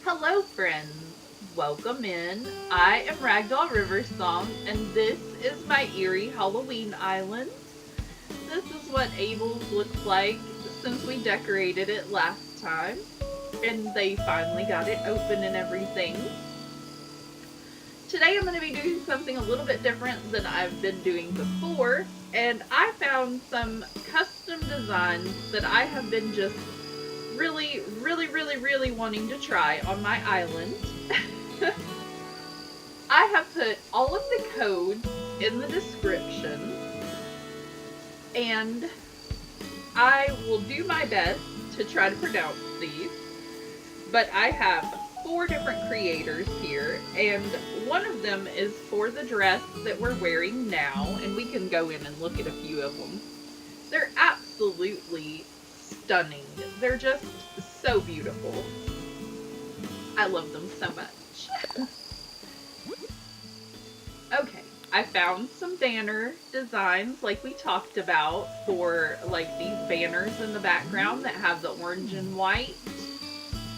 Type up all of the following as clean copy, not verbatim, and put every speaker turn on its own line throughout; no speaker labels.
Hello friends, welcome in. I am Ragdoll Riversong and this is my Eerie Halloween Island. This is what Abel's looks like since we decorated it last time and they finally got it open and everything. Today I'm going to be doing something a little bit different than I've been doing before, and I found some custom designs that I have been just really wanting to try on my island. I have put all of the codes in the description, and I will do my best to try to pronounce these, but I have 4 different creators here, and one of them is for the dress that we're wearing now, and we can go in and look at a few of them. They're absolutely stunning. They're just so beautiful. I love them so much. Okay, I found some banner designs like we talked about for like these banners in the background that have the orange and white.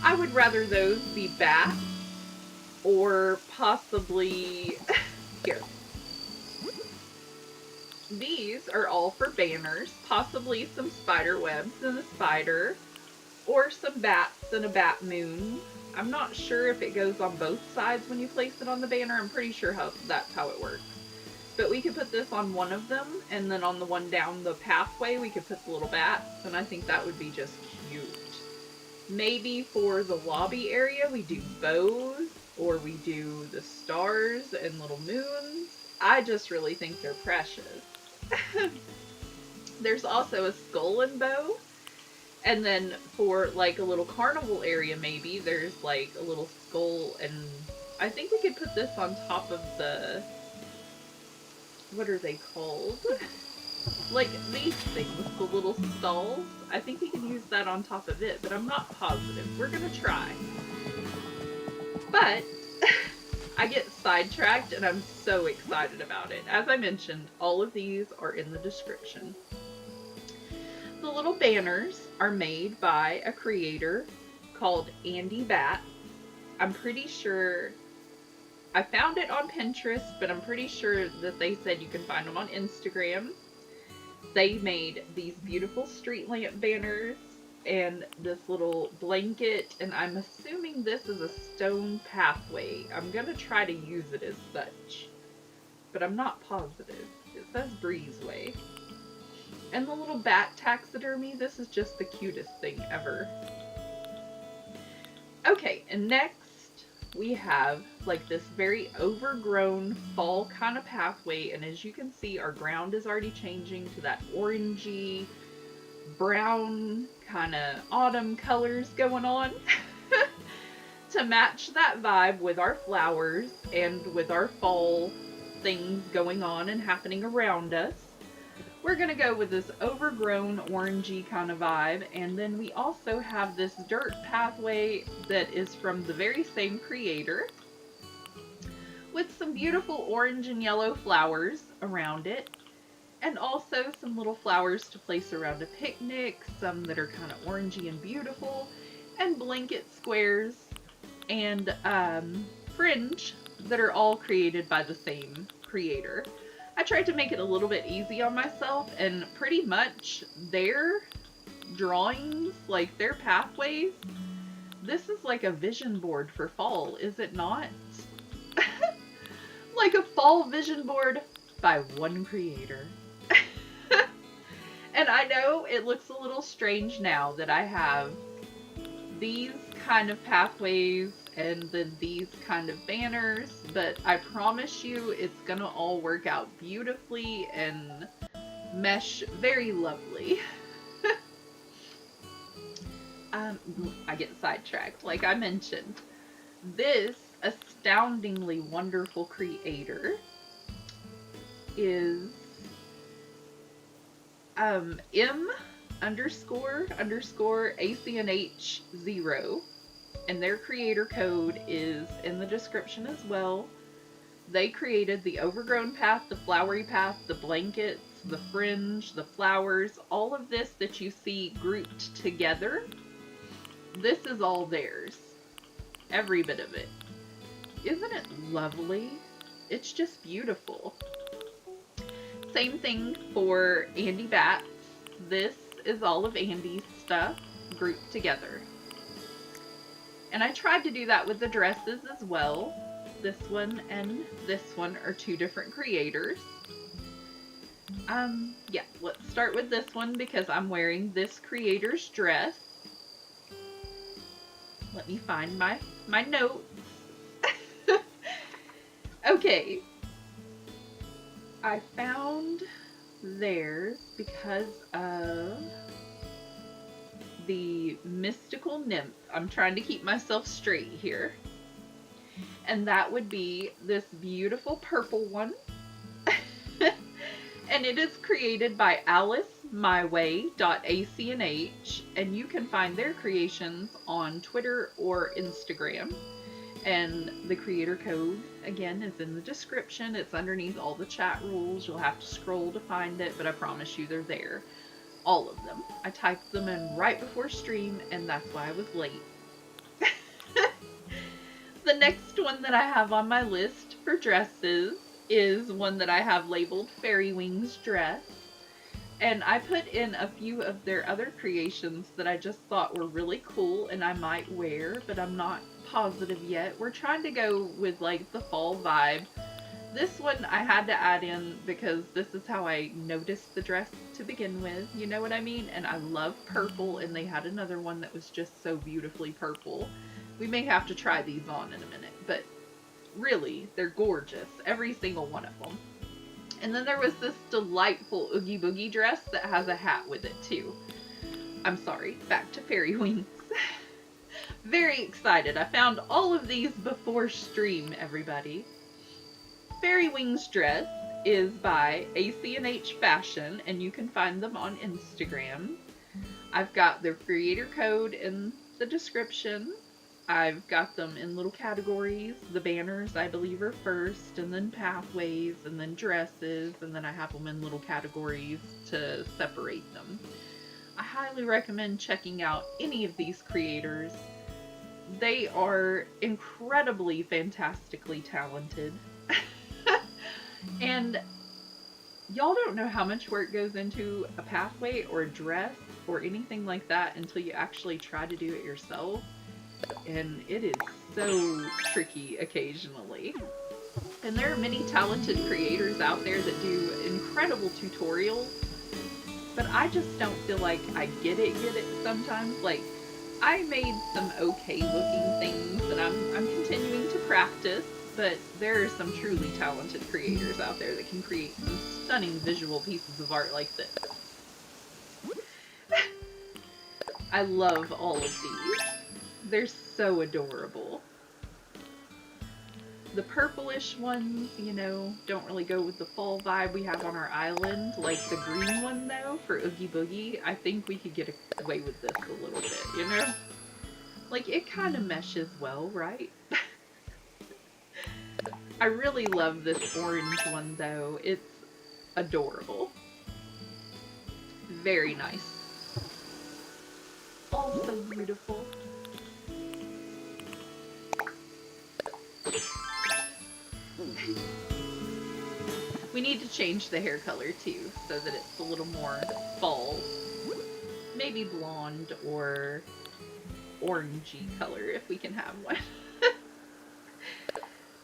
I would rather those be bats or possibly here. These are all for banners, possibly some spider webs and a spider, or some bats and a bat moon. I'm not sure if it goes on both sides when you place it on the banner. I'm pretty sure that's how it works. But we could put this on one of them, and then on the one down the pathway we could put the little bats, and I think that would be just cute. Maybe for the lobby area we do bows, or we do the stars and little moons. I just really think they're precious. There's also a skull and bow, And then for like a little carnival area, maybe there's like a little skull, and I think we could put this on top of the, what are they called? Like these things, the little skulls. I think we can use that on top of it, but I'm not positive. We're gonna try. But I get sidetracked and I'm so excited about it. As I mentioned, all of these are in the description. The little banners are made by a creator called Andy Bat. I'm pretty sure I found it on Pinterest, but I'm pretty sure that they said you can find them on Instagram. They made these beautiful street lamp banners and this little blanket, and I'm assuming this is a stone pathway. I'm gonna try to use it as such, but I'm not positive. It says breezeway. And the little bat taxidermy, this is just the cutest thing ever. Okay, and next we have like this very overgrown fall kind of pathway, and as you can see, our ground is already changing to that orangey, brown, kind of autumn colors going on to match that vibe with our flowers and with our fall things going on and happening around us. We're going to go with this overgrown orangey kind of vibe, and then we also have this dirt pathway that is from the very same creator with some beautiful orange and yellow flowers around it, and also some little flowers to place around a picnic, some that are kind of orangey and beautiful, and blanket squares and fringe that are all created by the same creator. I tried to make it a little bit easy on myself, and pretty much their drawings, like their pathways, this is like a vision board for fall, is it not? Like a fall vision board by one creator. And I know it looks a little strange now that I have these kind of pathways and then these kind of banners, but I promise you it's gonna all work out beautifully and mesh very lovely. I get sidetracked, like I mentioned. This astoundingly wonderful creator is M__ACNH0, and their creator code is in the description as well. They created the overgrown path, the flowery path, the blankets, the fringe, the flowers, all of this that you see grouped together. This is all theirs. Every bit of it. Isn't it lovely? It's just beautiful. Same thing for Andy Bats. This is all of Andy's stuff grouped together. And I tried to do that with the dresses as well. This one and this one are two different creators. Yeah, let's start with this one because I'm wearing this creator's dress. Let me find my notes. Okay. I found theirs because of the mystical nymph. I'm trying to keep myself straight here. And that would be this beautiful purple one. And it is created by AliceMyWay.ACNH, and you can find their creations on Twitter or Instagram. And the creator code, again, is in the description. It's underneath all the chat rules. You'll have to scroll to find it, but I promise you they're there. All of them. I typed them in right before stream, and that's why I was late. The next one that I have on my list for dresses is one that I have labeled Fairy Wings Dress. And I put in a few of their other creations that I just thought were really cool and I might wear, but I'm not positive yet. We're trying to go with like the fall vibe. This one I had to add in because this is how I noticed the dress to begin with, you know what I mean? And I love purple, and they had another one that was just so beautifully purple. We may have to try these on in a minute, but really, they're gorgeous, every single one of them. And then there was this delightful Oogie Boogie dress that has a hat with it too. I'm sorry, back to fairy wings. Very excited. I found all of these before stream, everybody. Fairy Wings dress is by AC&H Fashion, and you can find them on Instagram. I've got their creator code in the description. I've got them in little categories. The banners, I believe, are first, and then pathways, and then dresses, and then I have them in little categories to separate them. I highly recommend checking out any of these creators. They are incredibly, fantastically talented. And y'all don't know how much work goes into a pathway or a dress or anything like that until you actually try to do it yourself. And it is so tricky occasionally. And there are many talented creators out there that do incredible tutorials, but I just don't feel like I get it sometimes. Like, I made some okay looking things and I'm continuing to practice, but there are some truly talented creators out there that can create some stunning visual pieces of art like this. I love all of these. They're so adorable. The purplish ones, you know, don't really go with the fall vibe we have on our island. Like the green one, though, for Oogie Boogie, I think we could get away with this a little bit, you know? Like, it kind of meshes well, right? I really love this orange one, though. It's adorable. Very nice. Oh, so beautiful. We need to change the hair color too, so that it's a little more fall. Maybe blonde or orangey color if we can have one.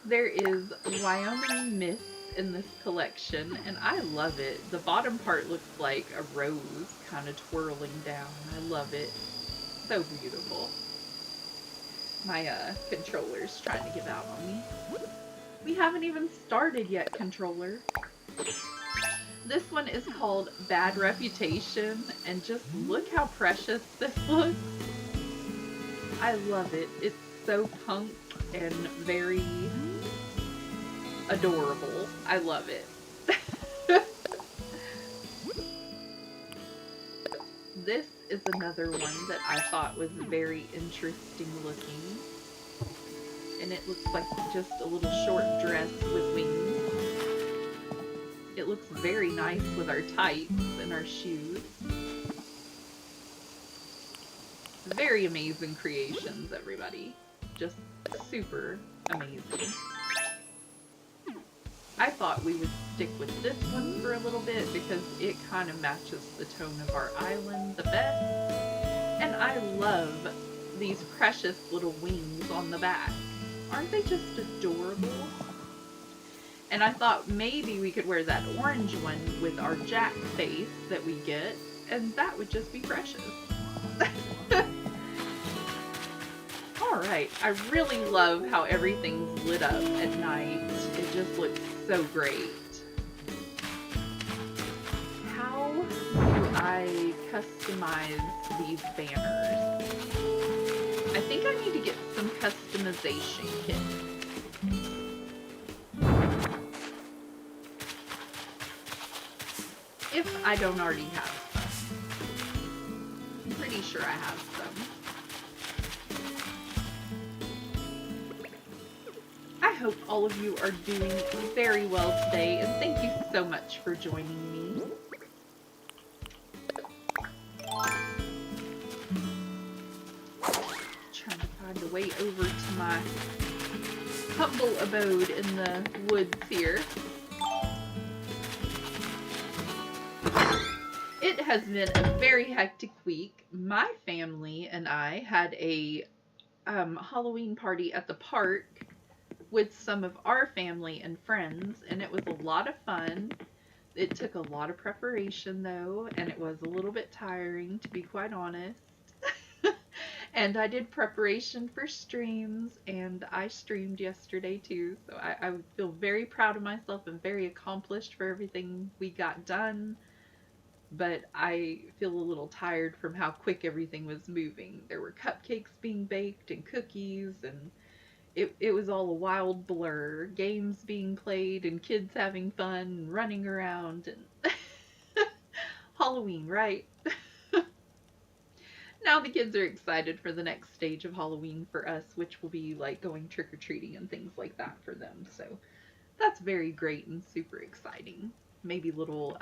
There is Wyoming Miss in this collection, and I love it. The bottom part looks like a rose kind of twirling down. I love it. So beautiful. My controller's trying to give out on me. We haven't even started yet, controller. This one is called Bad Reputation, and just look how precious this looks. I love it. It's so punk and very adorable. I love it. This is another one that I thought was very interesting looking. And it looks like just a little short dress with wings. It looks very nice with our tights and our shoes. Very amazing creations, everybody. Just super amazing. I thought we would stick with this one for a little bit because it kind of matches the tone of our island the best. And I love these precious little wings on the back. Aren't they just adorable? And I thought maybe we could wear that orange one with our jack face that we get, and that would just be precious. Alright, I really love how everything's lit up at night. It just looks so great. How do I customize these banners? I think I need to get some customization kits. If I don't already have some. I'm pretty sure I have some. I hope all of you are doing very well today, and thank you so much for joining me. Trying to find a way over to my humble abode in the woods here. It has been a very hectic week. My family and I had a Halloween party at the park with some of our family and friends, and it was a lot of fun. It took a lot of preparation though, and it was a little bit tiring, to be quite honest. And I did preparation for streams, and I streamed yesterday too, so I feel very proud of myself and very accomplished for everything we got done. but I feel a little tired from how quick everything was moving. There were cupcakes being baked and cookies, and it was all a wild blur. Games being played and kids having fun and running around and Halloween, right? Now the kids are excited for the next stage of Halloween for us, which will be like going trick-or-treating and things like that for them. So that's very great and super exciting. Maybe little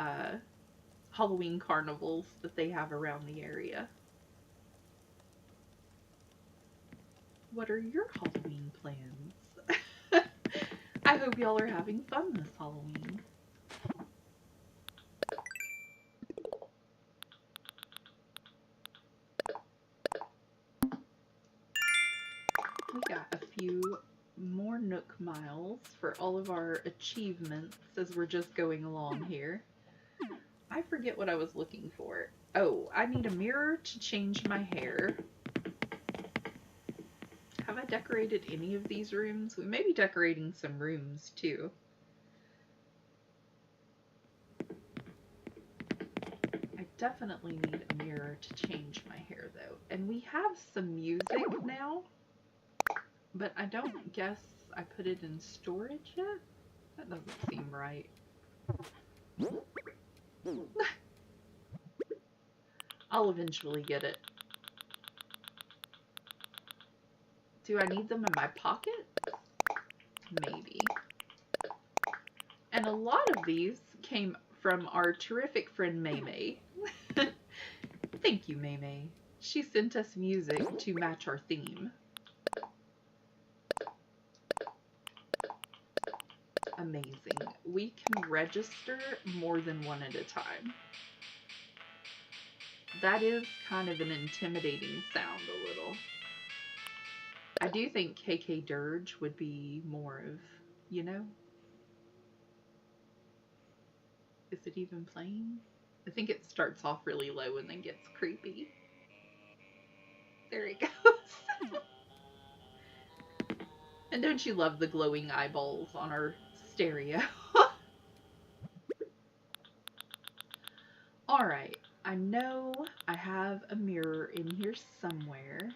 Halloween carnivals that they have around the area. What are your Halloween plans? I hope y'all are having fun this Halloween. We got a few more Nook miles for all of our achievements as we're just going along here. I forget what I was looking for. Oh, I need a mirror to change my hair. Have I decorated any of these rooms? We may be decorating some rooms too. I definitely need a mirror to change my hair though. And we have some music now, but I don't guess I put it in storage yet? That doesn't seem right. I'll eventually get it. Do I need them in my pocket? Maybe. And a lot of these came from our terrific friend Maymay. Thank you, Maymay. She sent us music to match our theme. Amazing. We can register more than one at a time. That is kind of an intimidating sound a little. I do think KK Dirge would be more of, you know? Is it even playing? I think it starts off really low and then gets creepy. There it goes. And don't you love the glowing eyeballs on our stereo? Alright, I know I have a mirror in here somewhere.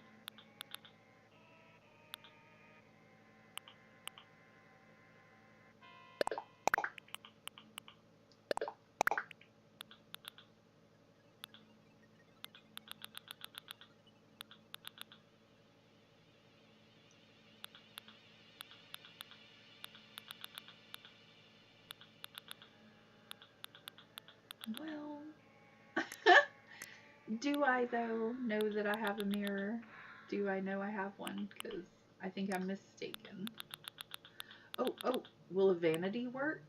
Well, do I though know that I have a mirror? Do I know I have one? Because I think I'm mistaken. Oh, will a vanity work?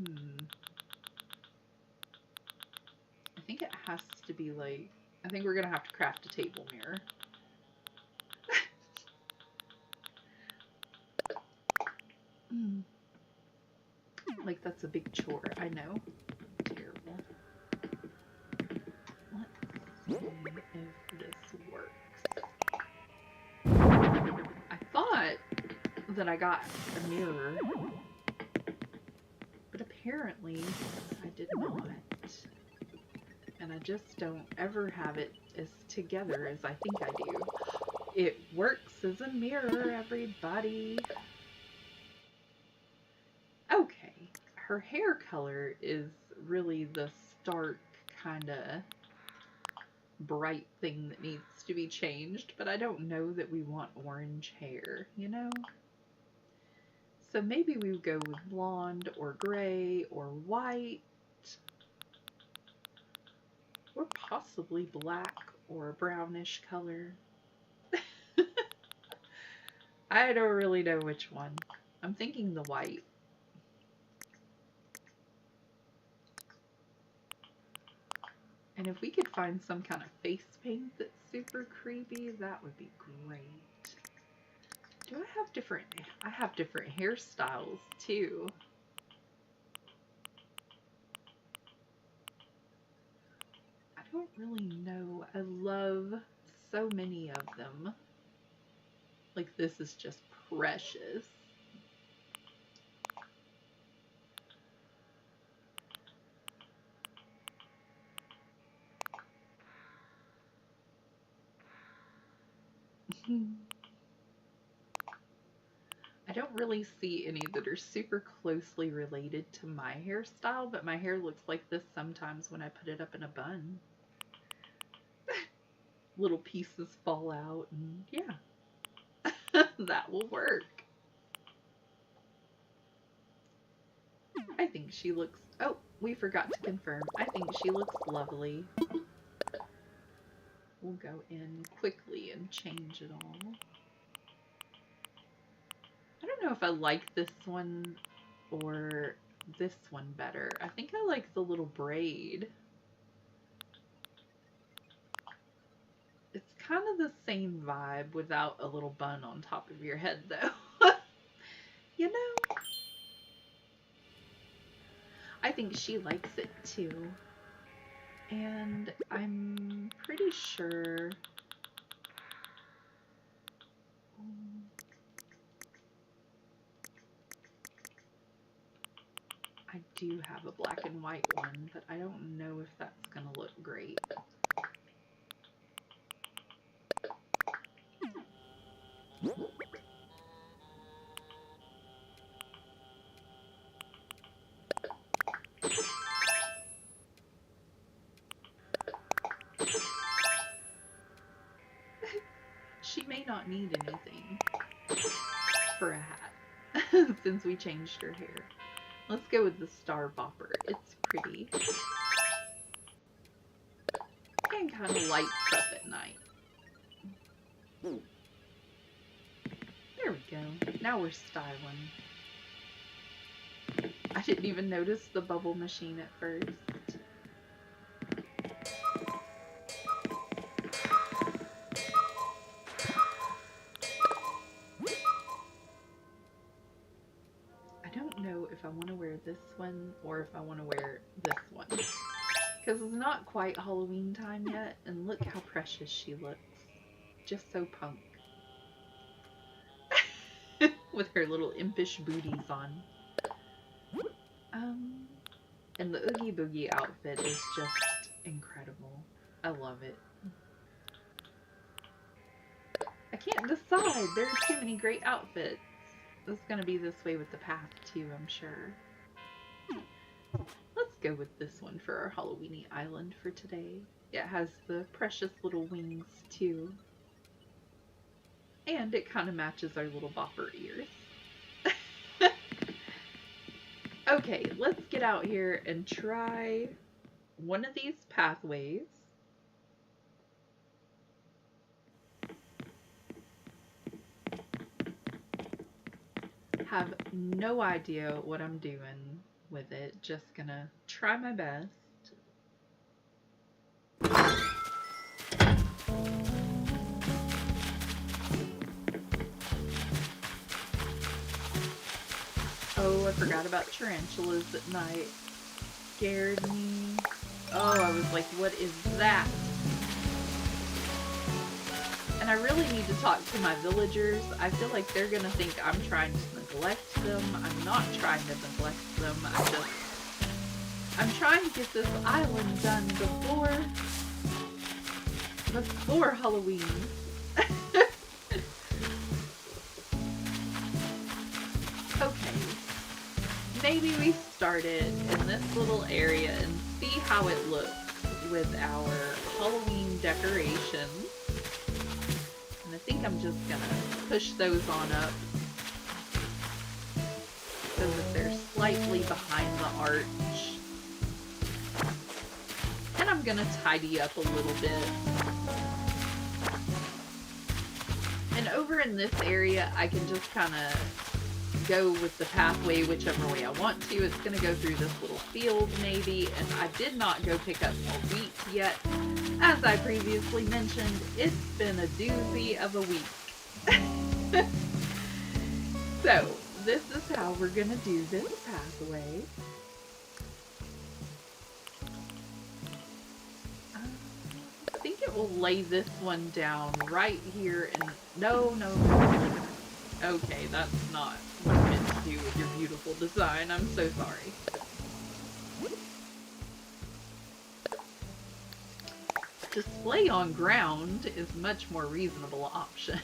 I think it has to be like, I think we're gonna have to craft a table mirror. Like that's a big chore, I know. Terrible. Let's see if this works. I thought that I got a mirror, but apparently I did not. And I just don't ever have it as together as I think I do. It works as a mirror, everybody. Okay, her hair color is really the stark kind of bright thing that needs to be changed, but I don't know that we want orange hair, you know? So maybe we would go with blonde or gray or white, or possibly black or a brownish color. I don't really know which one. I'm thinking the white. And if we could find some kind of face paint that's super creepy, that would be great. Do I have different hairstyles too. I don't really know. I love so many of them. Like this is just precious. I don't really see any that are super closely related to my hairstyle, but my hair looks like this sometimes when I put it up in a bun. Little pieces fall out, and yeah, that will work. I think she looks... Oh, we forgot to confirm. I think she looks lovely. We'll go in quickly and change it all. I don't know if I like this one or this one better. I think I like the little braid. It's kind of the same vibe without a little bun on top of your head, though. You know? I think she likes it, too. And I'm pretty sure... I do have a black and white one, but I don't know if that's going to look great. She may not need anything for a hat since we changed her hair. Let's go with the Star Bopper. It's pretty. And kind of lights up at night. There we go. Now we're styling. I didn't even notice the bubble machine at first. I don't know if I want to wear this one or if I want to wear this one. Because it's not quite Halloween time yet, and look how precious she looks. Just so punk. With her little impish booties on. And the Oogie Boogie outfit is just incredible. I love it. I can't decide. There are too many great outfits. It's going to be this way with the path too, I'm sure. Let's go with this one for our Halloweeny island for today. It has the precious little wings too. And it kind of matches our little bopper ears. Okay, let's get out here and try one of these pathways. Have no idea what I'm doing with it. Just gonna try my best. Oh, I forgot about tarantulas at night. Scared me. Oh, I was like, what is that? And I really need to talk to my villagers. I feel like they're gonna think I'm trying to neglect them. I'm not trying to neglect them. I'm trying to get this island done before Halloween. Okay. Maybe we start it in this little area and see how it looks with our Halloween decorations. And I think I'm just gonna push those on up so that they're slightly behind the arch. And I'm gonna tidy up a little bit. And over in this area, I can just kind of go with the pathway whichever way I want to. It's going to go through this little field maybe, and I did not go pick up more wheat yet. As I previously mentioned, it's been a doozy of a week. So, this is how we're going to do this pathway. I think it will lay this one down right here, and no. Okay, that's not what I meant to do with your beautiful design. I'm so sorry. Display on ground is a much more reasonable option.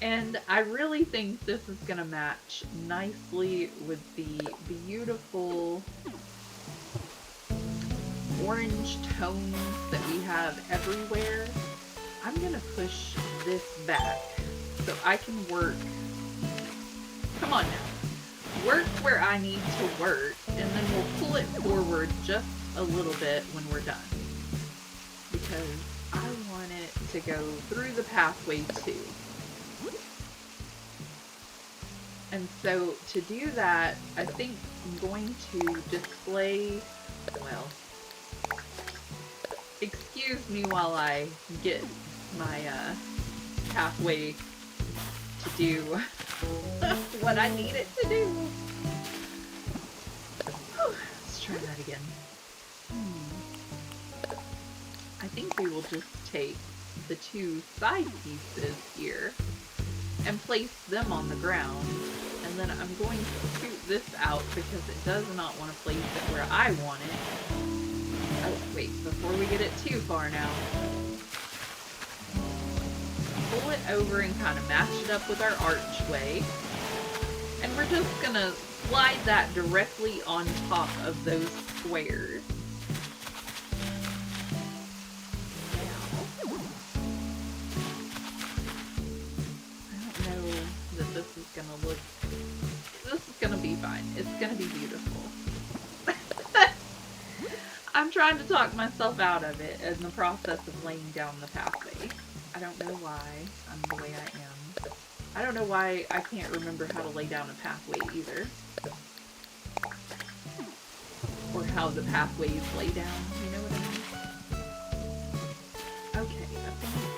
And I really think this is going to match nicely with the beautiful orange tones that we have everywhere. I'm going to push this back so I can work. Come on now. Work where I need to work, and then we'll pull it forward just a little bit when we're done. Because I want it to go through the pathway too. And so to do that, I think I'm going to display, well, excuse me while I get my pathway to do what I need it to do. Let's try that again. I think we will just take the two side pieces here and place them on the ground, and then I'm going to scoot this out because it does not want to place it where I want it. Oh, wait, before we get it too far now, pull it over and kind of match it up with our archway, and we're just going to slide that directly on top of those squares. This is gonna be fine. It's gonna be beautiful. I'm trying to talk myself out of it in the process of laying down the pathway. I don't know why I'm the way I am. I don't know why I can't remember how to lay down a pathway either. Or how the pathways lay down, you know what I mean? Okay, I think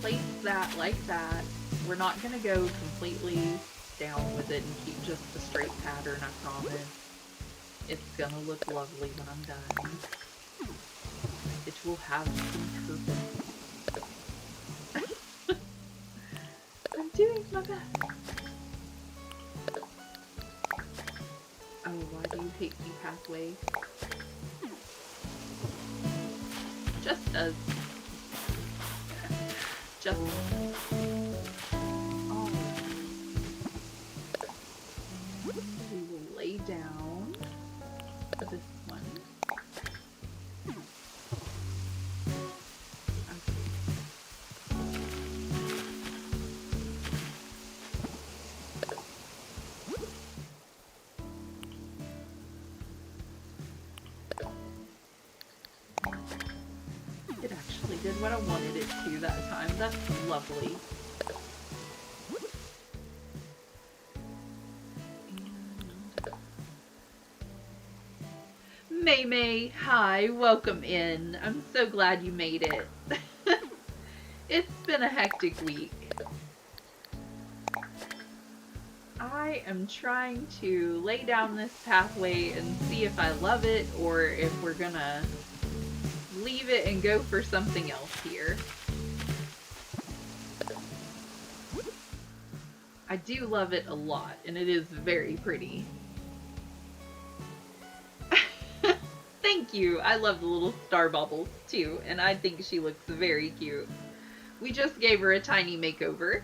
place that like that. We're not going to go completely down with it and keep just a straight pattern, I promise. It's going to look lovely when I'm done. It will have some purpose. I'm doing my best. Oh, why do you hate me, pathway? Just does. Just we will lay down this one. It actually did what I wanted it to that time. That's lovely. May, hi, welcome in. I'm so glad you made it. It's been a hectic week. I am trying to lay down this pathway and see if I love it or if we're gonna leave it and go for something else here. I do love it a lot, and it is very pretty. Thank you. I love the little star bubbles too, and I think she looks very cute. We just gave her a tiny makeover.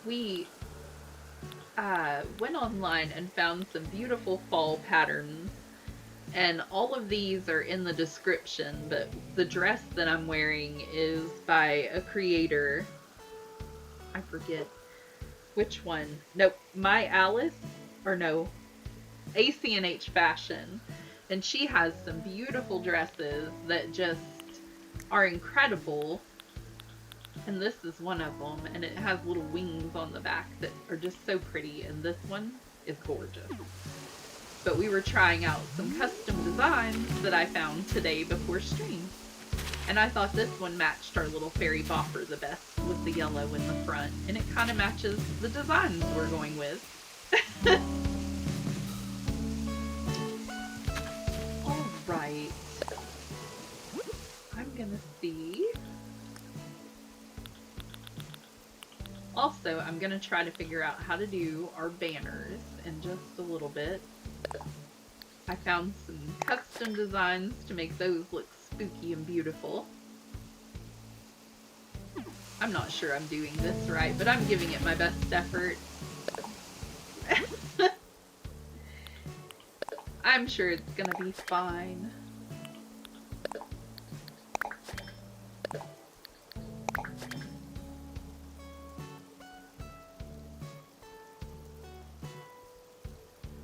We went online and found some beautiful fall patterns, and all of these are in the description, but the dress that I'm wearing is by a creator. I forget which one. Nope, My Alice, or no, ACNH Fashion, and she has some beautiful dresses that just are incredible, and this is one of them, and it has little wings on the back that are just so pretty, and this one is gorgeous. But we were trying out some custom designs that I found today before stream, and I thought this one matched our little fairy bopper the best with the yellow in the front, and it kind of matches the designs we're going with. Alright, I'm gonna see. Also, I'm gonna try to figure out how to do our banners in just a little bit. I found some custom designs to make those look spooky and beautiful. I'm not sure I'm doing this right, but I'm giving it my best effort. I'm sure it's gonna be fine.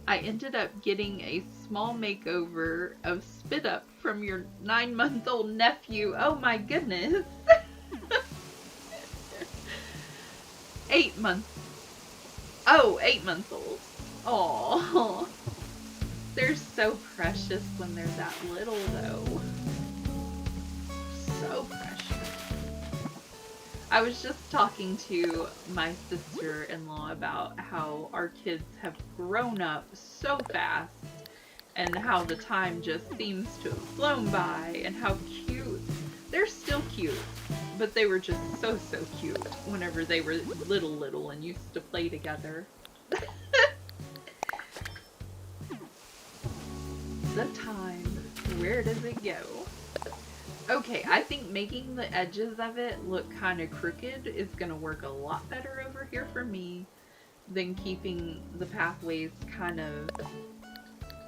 I ended up getting a small makeover of Spit Up from your 9-month-old nephew. Oh my goodness. 8 months. Oh, 8 months old. Aww. They're so precious when they're that little, though. So precious. I was just talking to my sister-in-law about how our kids have grown up so fast and how the time just seems to have flown by and how cute. They're still cute, but they were just so cute whenever they were little and used to play together. The time, where does it go? Okay, I think making the edges of it look kind of crooked is going to work a lot better over here for me than keeping the pathways kind of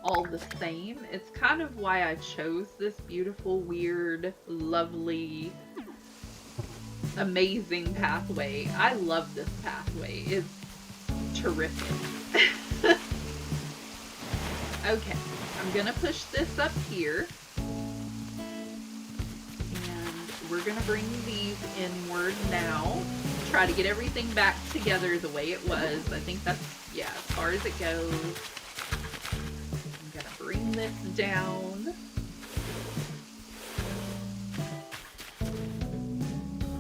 all the same. It's kind of why I chose this beautiful, weird, lovely, amazing pathway. I love this pathway. It's terrific. Okay, I'm gonna push this up here. And we're gonna bring these inward now. Try to get everything back together the way it was. I think that's, yeah, as far as it goes. I'm gonna bring this down.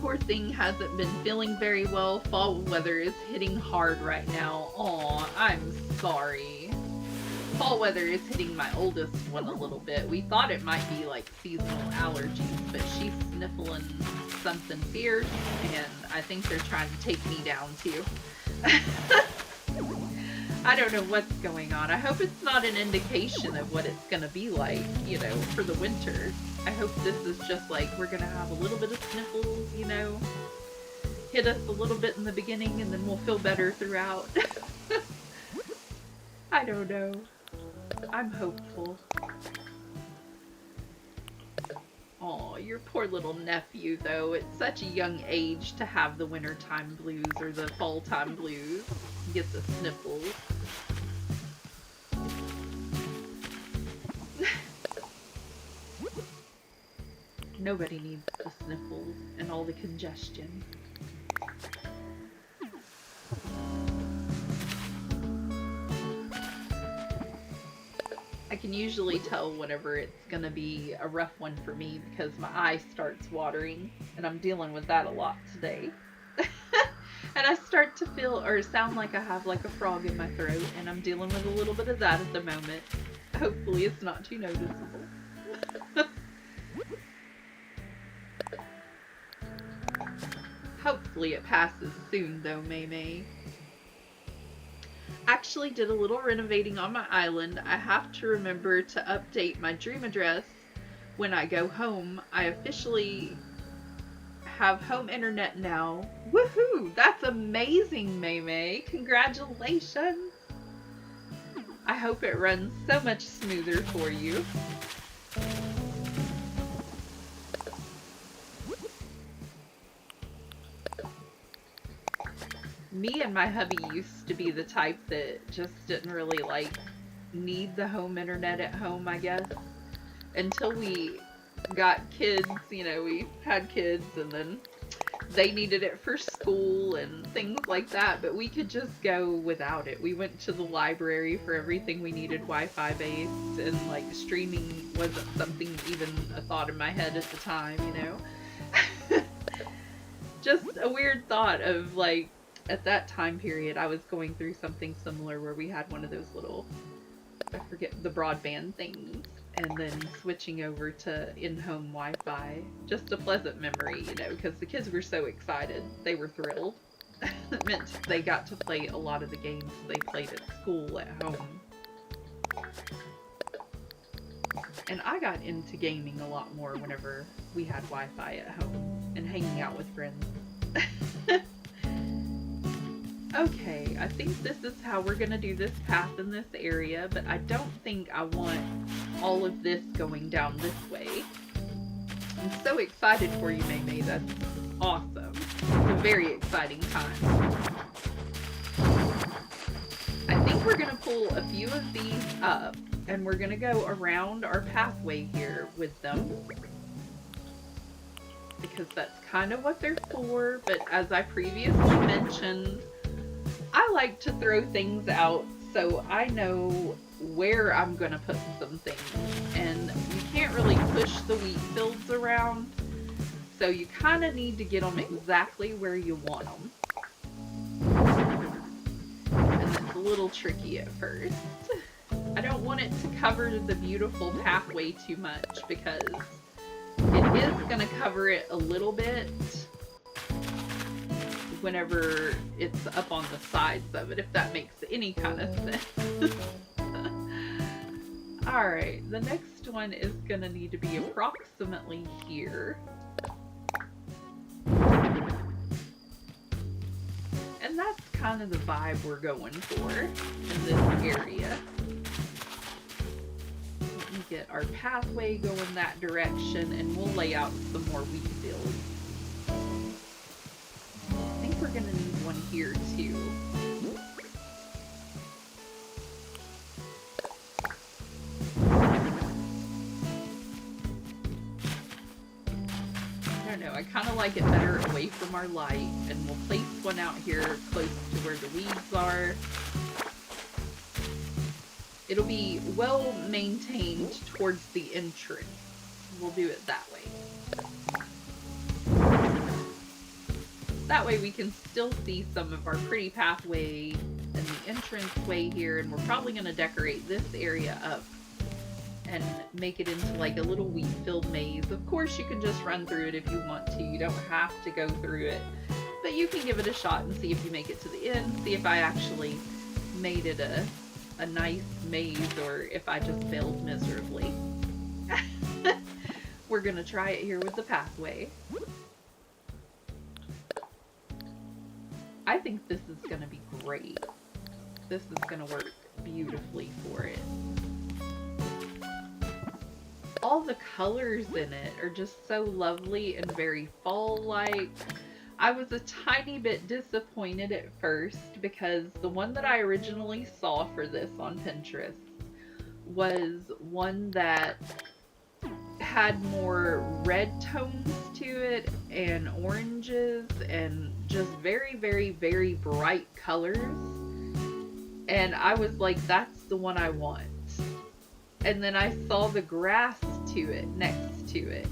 Poor thing hasn't been feeling very well. Fall weather is hitting hard right now. Aw, I'm sorry. Fall weather is hitting my oldest one a little bit. We thought it might be like seasonal allergies, but she's sniffling something fierce, and I think they're trying to take me down too. I don't know what's going on. I hope it's not an indication of what it's gonna be like, you know, for the winter. I hope this is just like, we're gonna have a little bit of sniffles, you know, hit us a little bit in the beginning and then we'll feel better throughout. I don't know. I'm hopeful. Aw, your poor little nephew, though. It's such a young age to have the wintertime blues or the fall time blues. Get the sniffles. Nobody needs the sniffles and all the congestion. I can usually tell whenever it's gonna be a rough one for me because my eye starts watering, and I'm dealing with that a lot today. And I start to feel or sound like I have like a frog in my throat, and I'm dealing with a little bit of that at the moment. Hopefully it's not too noticeable. Hopefully it passes soon though, May. Actually did a little renovating on my island. I have to remember to update my dream address when I go home. I officially have home internet now. Woohoo! That's amazing, May. Congratulations! I hope it runs so much smoother for you. Me and my hubby used to be the type that just didn't really like need the home internet at home, I guess. Until we got kids, you know, we had kids and then they needed it for school and things like that, but we could just go without it. We went to the library for everything we needed Wi-Fi based, and like streaming wasn't something even a thought in my head at the time, you know. Just a weird thought of like, at that time period, I was going through something similar where we had one of those little, I forget, the broadband things, and then switching over to in-home Wi-Fi. Just a pleasant memory, you know, because the kids were so excited. They were thrilled. It meant they got to play a lot of the games they played at school at home. And I got into gaming a lot more whenever we had Wi-Fi at home and hanging out with friends. Okay, I think this is how we're gonna do this path in this area, but I don't think I want all of this going down this way. I'm so excited for you, May. That's awesome. It's a very exciting time. I think we're gonna pull a few of these up, and we're gonna go around our pathway here with them, because that's kind of what they're for. But as I previously mentioned, I like to throw things out so I know where I'm gonna put some things, and you can't really push the wheat fields around, so you kind of need to get them exactly where you want them. And it's a little tricky at first. I don't want it to cover the beautiful pathway too much, because it is going to cover it a little bit whenever it's up on the sides of it, if that makes any kind of sense. Alright, the next one is going to need to be approximately here. And that's kind of the vibe we're going for in this area. Let me get our pathway going that direction, and we'll lay out some more wheat fields. I think we're going to need one here too. I don't know, I kind of like it better away from our light, and we'll place one out here close to where the weeds are. It'll be well maintained towards the entrance. We'll do it that way. That way we can still see some of our pretty pathway and the entrance way here, and we're probably going to decorate this area up and make it into like a little wheat field maze. Of course you can just run through it if you want to. You don't have to go through it, but you can give it a shot and see if you make it to the end, see if I actually made it a nice maze or if I just failed miserably. We're gonna try it here with the pathway. I think this is gonna be great. This is gonna work beautifully for it. All the colors in it are just so lovely and very fall-like. I was a tiny bit disappointed at first because the one that I originally saw for this on Pinterest was one that had more red tones to it and oranges and just very, very, very bright colors. And I was like, that's the one I want. And then I saw the grass to it, next to it,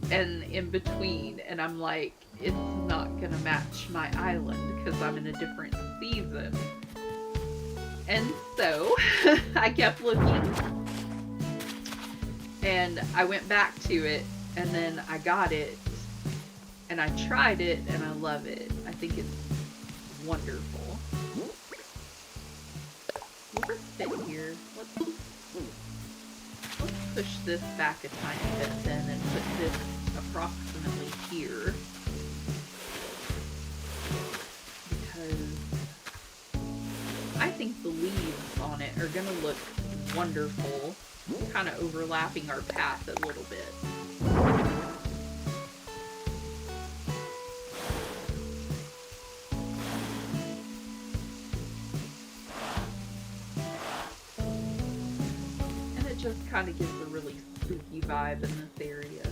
and in between, and I'm like, it's not gonna match my island because I'm in a different season. And so I kept looking, and I went back to it, and then I got it, and I tried it, and I love it. I think it's wonderful. Will this fit here? Let's push this back a tiny bit then and put this approximately here, because I think the leaves on it are going to look wonderful, kind of overlapping our path a little bit. Just kind of gives a really spooky vibe in this area.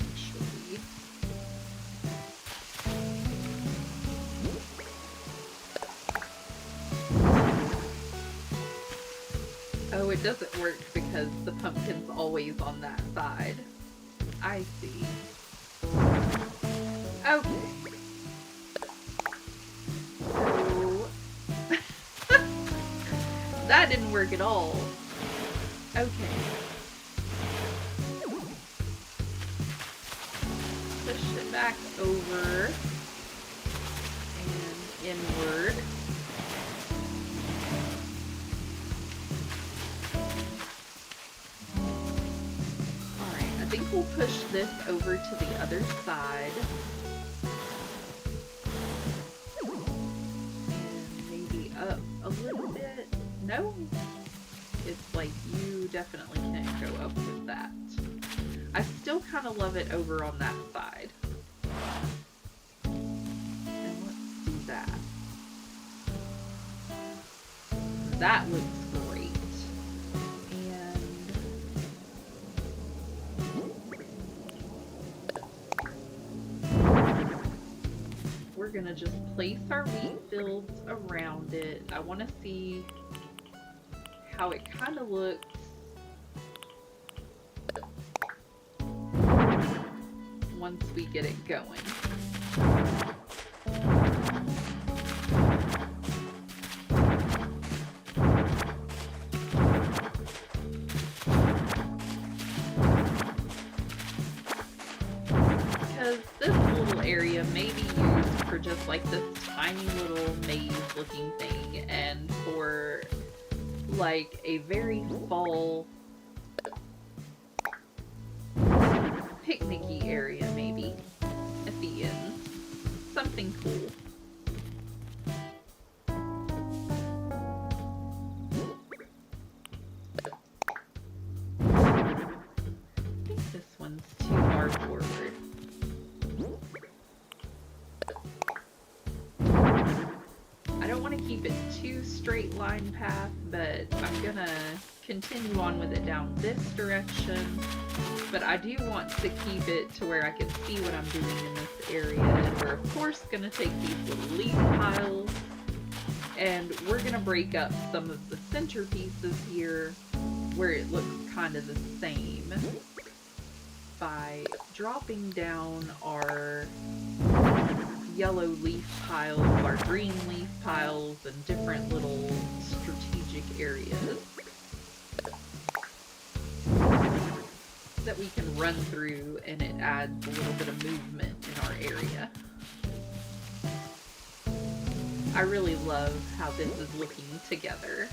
Actually, oh, it doesn't work because the pumpkin's always on that side. I see. Okay. That didn't work at all. Okay. Push it back over and inward. we'll push this over to the other side. And maybe up a little bit. No? It's like, you definitely can't go up with that. I still kind of love it over on that side. And let's do that. That looks great. And we're gonna just place our wheat fields around it. I want to see how it kind of looks once we get it going. Because this little area may be used for just like this tiny little maze looking thing, and for like a very fall picnicky area maybe at the end. Something cool. I think this one's too far forward. I don't want to keep it too straight line path, but I'm gonna continue on with it down this direction. But I do want to keep it to where I can see what I'm doing in this area. And we're of course gonna take these little leaf piles and we're gonna break up some of the center pieces here where it looks kind of the same by dropping down our yellow leaf piles, our green leaf piles, and different little strategic areas that we can run through, and it adds a little bit of movement in our area. I really love how this is looking together.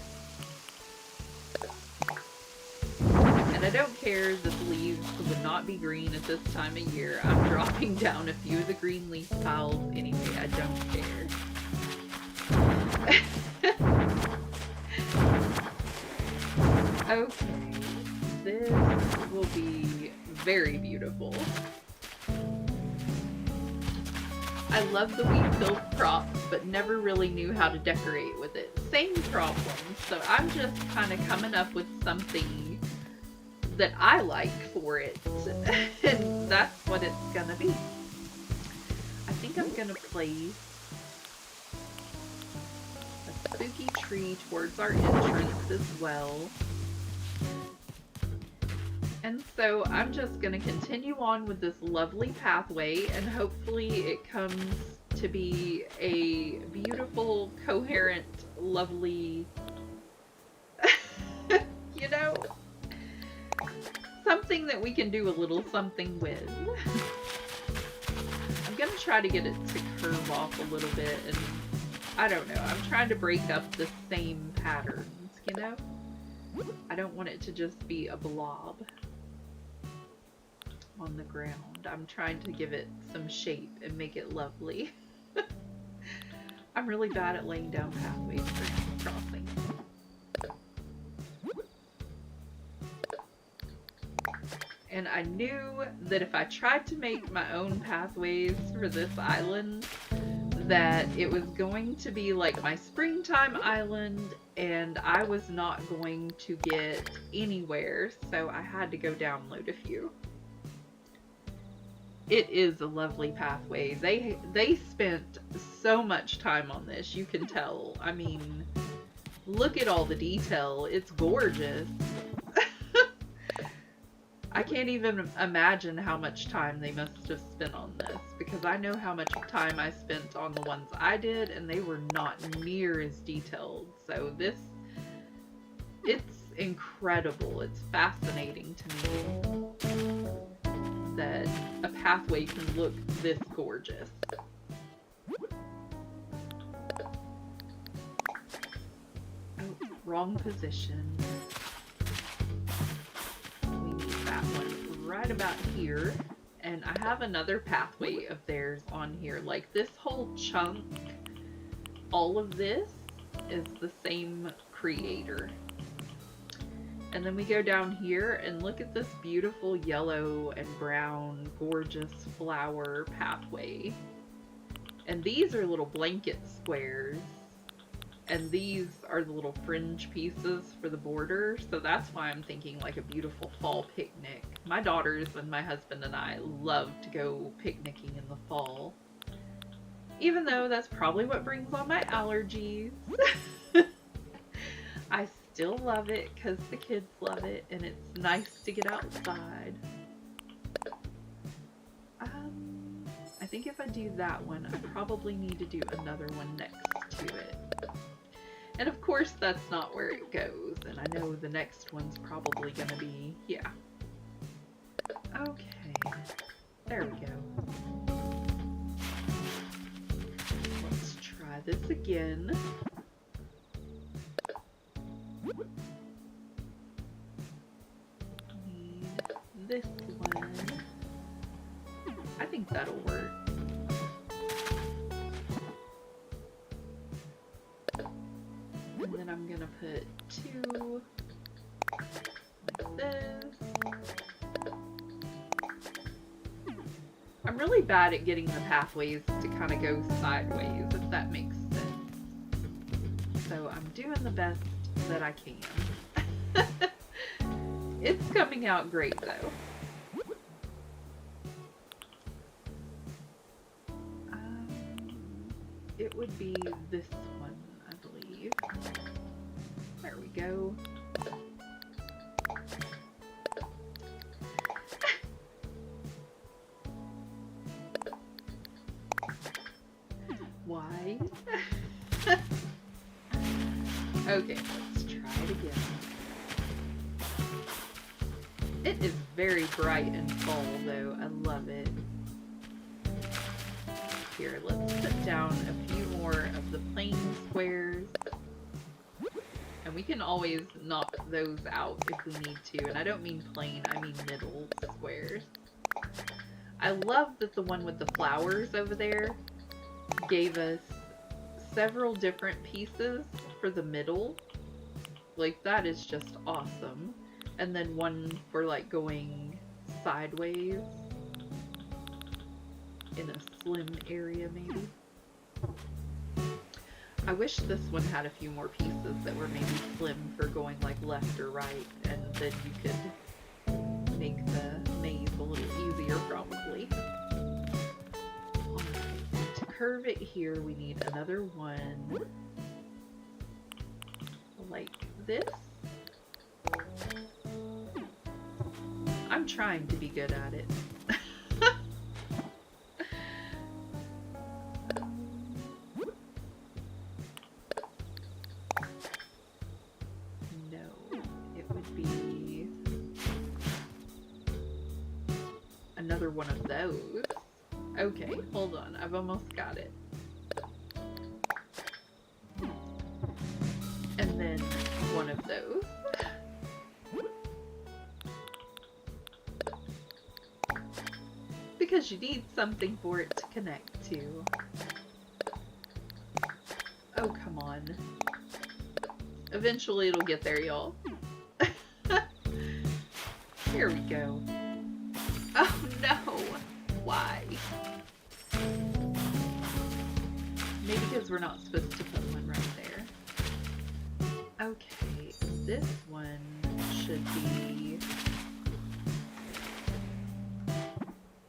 And I don't care that the leaves would not be green at this time of year. I'm dropping down a few of the green leaf piles anyway. I don't care. Okay, this will be very beautiful. I love the wheat field props, but never really knew how to decorate with it. Same problem, so I'm just kind of coming up with something that I like for it, and that's what it's gonna be. I think I'm gonna place a spooky tree towards our entrance as well. And so I'm just gonna continue on with this lovely pathway, and hopefully it comes to be a beautiful, coherent, lovely, you know, something that we can do a little something with. I'm gonna try to get it to curve off a little bit, and I don't know, I'm trying to break up the same patterns, you know? I don't want it to just be a blob on the ground. I'm trying to give it some shape and make it lovely. I'm really bad at laying down pathways for crossing. And I knew that if I tried to make my own pathways for this island, that it was going to be like my springtime island, and I was not going to get anywhere, so I had to go download a few. It is a lovely pathway. They spent so much time on this, you can tell. I mean, look at all the detail. It's gorgeous. I can't even imagine how much time they must have spent on this, because I know how much time I spent on the ones I did, and they were not near as detailed. So it's incredible. It's fascinating to me that a pathway can look this gorgeous. Oh, wrong position. We need that one right about here. And I have another pathway of theirs on here. Like this whole chunk, all of this is the same creator. And then we go down here and look at this beautiful yellow and brown, gorgeous flower pathway. And these are little blanket squares. And these are the little fringe pieces for the border. So that's why I'm thinking like a beautiful fall picnic. My daughters and my husband and I love to go picnicking in the fall. Even though that's probably what brings on my allergies. I still love it because the kids love it and it's nice to get outside. I think if I do that one, I probably need to do another one next to it. And of course that's not where it goes, and I know the next one's probably gonna be, yeah. Okay, there we go. Let's try this again. Need this one. I think that'll work. And then I'm gonna put two like this. I'm really bad at getting the pathways to kind of go sideways, if that makes sense. So I'm doing the best that I can. It's coming out great though. It would be this one, I believe. There we go. Why? Okay, let's try it again. It is very bright and fall though. I love it. Here, let's put down a few more of the plain squares. And we can always knock those out if we need to. And I don't mean plain, I mean middle squares. I love that the one with the flowers over there gave us several different pieces for the middle. Like, that is just awesome. And then one for like going sideways in a slim area maybe. I wish this one had a few more pieces that were maybe slim for going like left or right, and then you could make the maze a little easier probably. Alright, to curve it here we need another one like this. I'm trying to be good at it. Another one of those. Okay, hold on. I've almost got it. And then one of those. Because you need something for it to connect to. Oh, come on. Eventually it'll get there, y'all. Here we go. Oh no! Why? Maybe because we're not supposed to put one right there. Okay, this one should be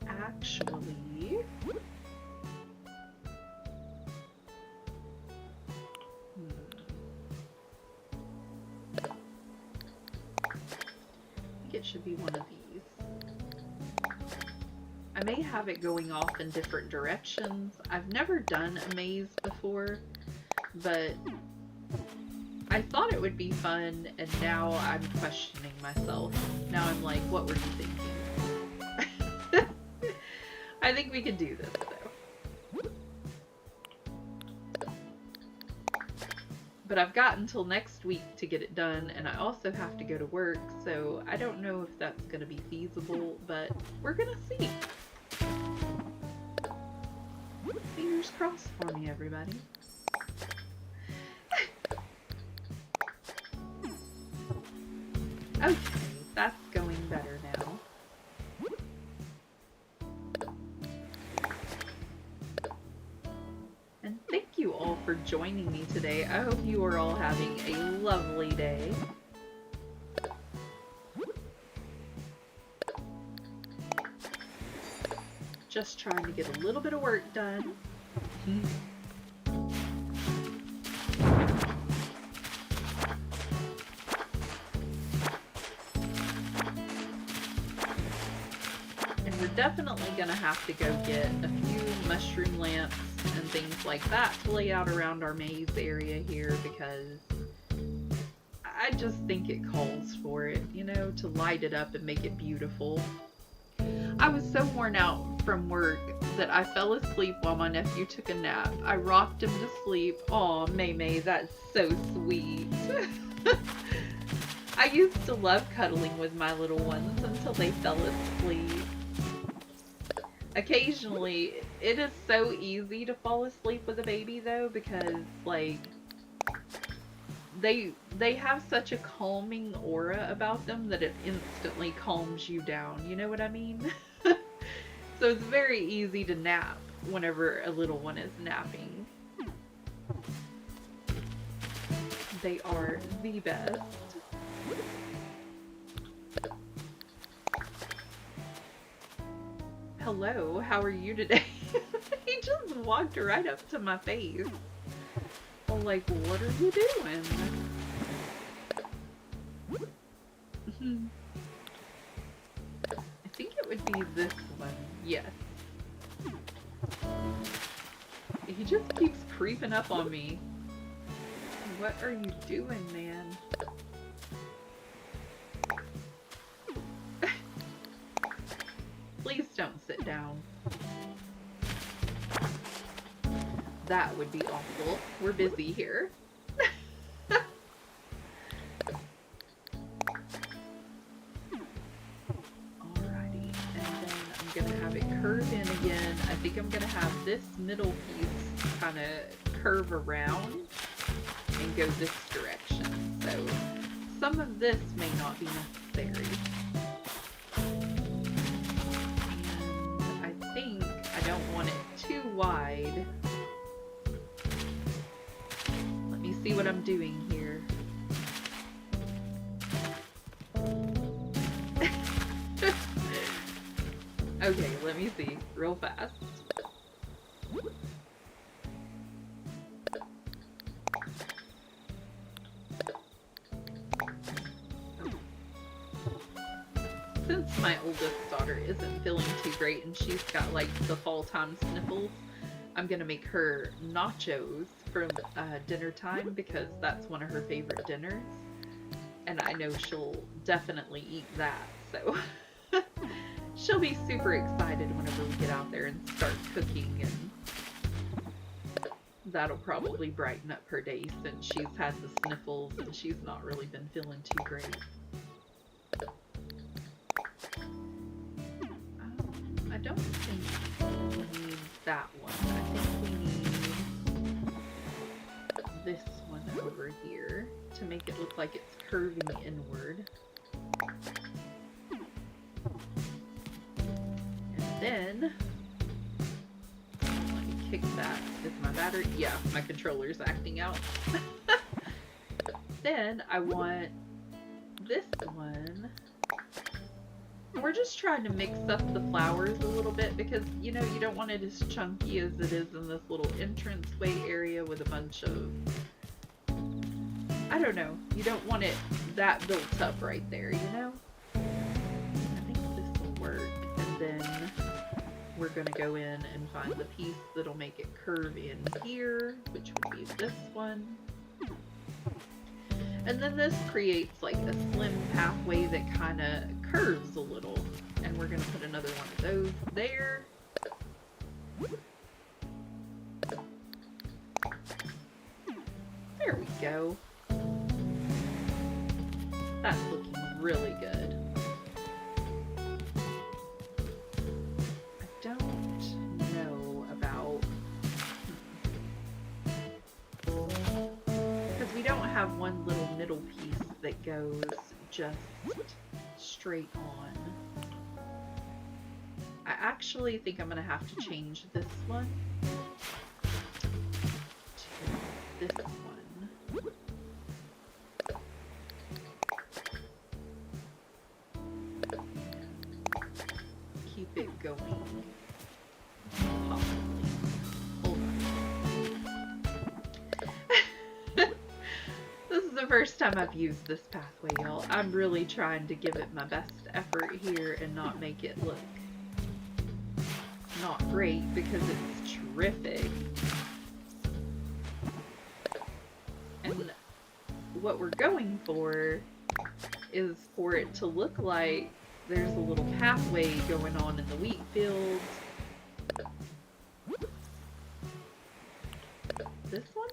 actually I think it should be one of these. I may have it going off in different directions. I've never done a maze before, but I thought it would be fun, and now I'm questioning myself. Now I'm like, what were you thinking? I think we can do this, though. But I've got until next week to get it done, and I also have to go to work, so I don't know if that's going to be feasible, but we're going to see. Fingers crossed for me, everybody. Okay, that's going better now. And thank you all for joining me today. I hope you are all having a lovely day. Just trying to get a little bit of work done. And we're definitely gonna have to go get a few mushroom lamps and things like that to lay out around our maze area here, because I just think it calls for it, you know, to light it up and make it beautiful. I was so worn out from work that I fell asleep while my nephew took a nap. I rocked him to sleep. Aw, May, that's so sweet. I used to love cuddling with my little ones until they fell asleep. Occasionally, it is so easy to fall asleep with a baby though, because like they have such a calming aura about them that it instantly calms you down. You know what I mean? So it's very easy to nap whenever a little one is napping. They are the best. Hello, how are you today? He just walked right up to my face. Well, like, what are you doing? I think it would be this one. Yes. He just keeps creeping up on me. What are you doing, man? Please don't sit down. That would be awful. We're busy here. Alrighty, and then I'm gonna have it curve in again. I think I'm gonna have this middle piece kind of curve around and go this direction. So some of this may not be necessary. And I think I don't want it too wide. Let me see what I'm doing here. Okay, let me see real fast. Since my oldest daughter isn't feeling too great and she's got like the fall time sniffles, I'm gonna make her nachos for dinner time because that's one of her favorite dinners, and I know she'll definitely eat that, so she'll be super excited whenever we get out there and start cooking, and that'll probably brighten up her day since she's had the sniffles and she's not really been feeling too great. I don't think we need that one. I think we need this one over here to make it look like it's curving inward. And then, let me kick that. Is my battery? Yeah, my controller's acting out. Then I want this one. We're just trying to mix up the flowers a little bit because, you know, you don't want it as chunky as it is in this little entranceway area with a bunch of, I don't know, you don't want it that built up right there, you know? I think this will work, and then we're going to go in and find the piece that'll make it curve in here, which would be this one. And then this creates like a slim pathway that kind of curves a little. And we're going to put another one of those there. There we go. That's looking really good. I don't know about... Because we don't have one little middle piece that goes just straight on. I actually think I'm going to have to change this one to this one. Keep it going. Possibly. Hold on. This is the first time I've used this pathway, y'all. I'm really trying to give it my best effort here and not make it look not great, because it's terrific. And what we're going for is for it to look like there's a little pathway going on in the wheat fields. This one?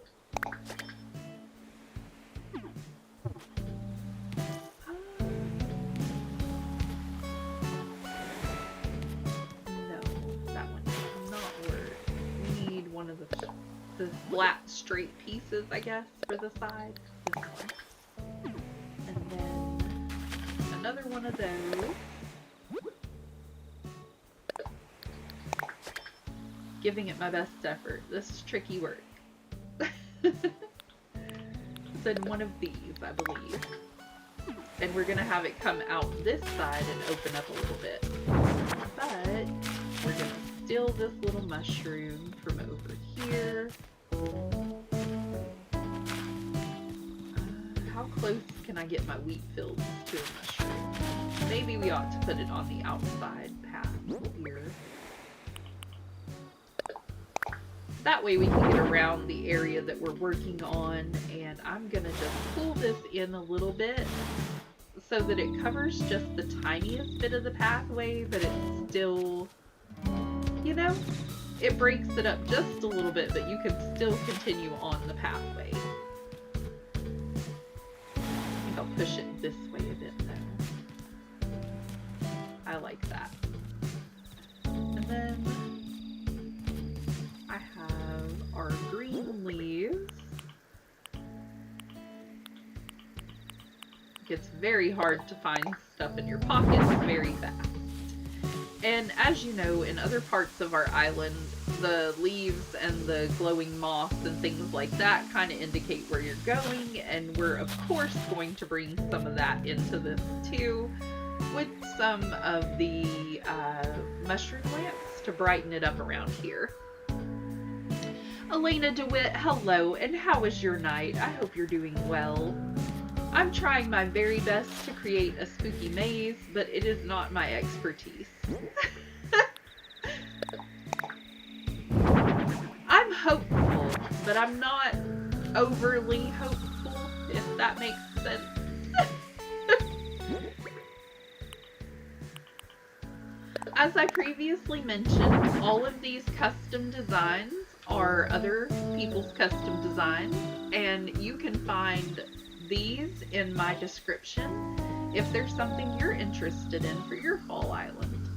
The flat straight pieces, I guess, for the side. This one. And then another one of those. Giving it my best effort. This is tricky work. Then one of these, I believe. And we're gonna have it come out this side and open up a little bit. But we're gonna steal this little mushroom from over here. How close can I get my wheat fields to a mushroom? Maybe we ought to put it on the outside path here. That way we can get around the area that we're working on, and I'm gonna just pull this in a little bit so that it covers just the tiniest bit of the pathway, but it's still, you know, it breaks it up just a little bit, but you can still continue on the pathway. I think I'll push it this way a bit though. I like that. And then I have our green leaves. It gets very hard to find stuff in your pockets very fast. And as you know, in other parts of our island, the leaves and the glowing moss and things like that kind of indicate where you're going, and we're of course going to bring some of that into this too, with some of the mushroom lamps to brighten it up around here. Elena DeWitt, hello, and how was your night? I hope you're doing well. I'm trying my very best to create a spooky maze, but it is not my expertise. I'm hopeful, but I'm not overly hopeful, if that makes sense. As I previously mentioned, all of these custom designs are other people's custom designs, and you can find these in my description if there's something you're interested in for your fall island.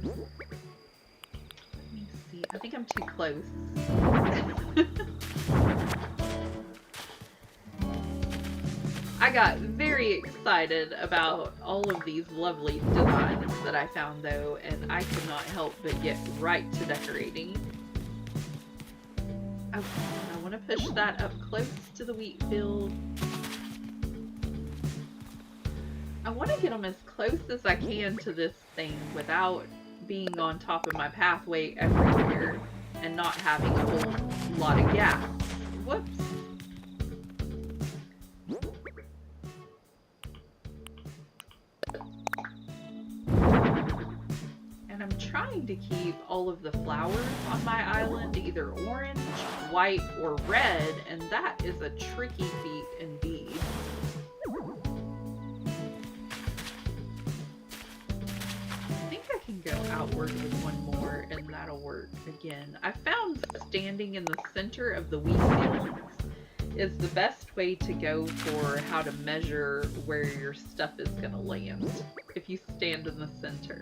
Let me see. I think I'm too close. I got very excited about all of these lovely designs that I found though, and I could not help but get right to decorating. Okay, I want to push that up close to the wheat field. I want to get them as close as I can to this thing without being on top of my pathway everywhere and not having a whole lot of gaps. Whoops. And I'm trying to keep all of the flowers on my island either orange, white, or red, and that is a tricky feat indeed. I think I can go outward with one more, and that'll work again. I found standing in the center of the wheat fields is the best way to go for how to measure where your stuff is going to land. If you stand in the center.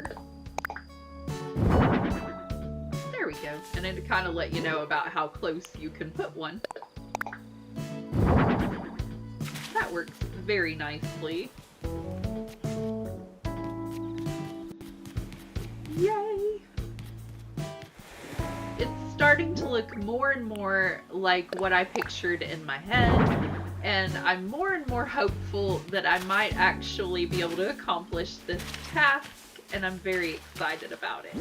There we go. And then to kind of let you know about how close you can put one. That works very nicely. Yay! It's starting to look more and more like what I pictured in my head, and I'm more and more hopeful that I might actually be able to accomplish this task, and I'm very excited about it.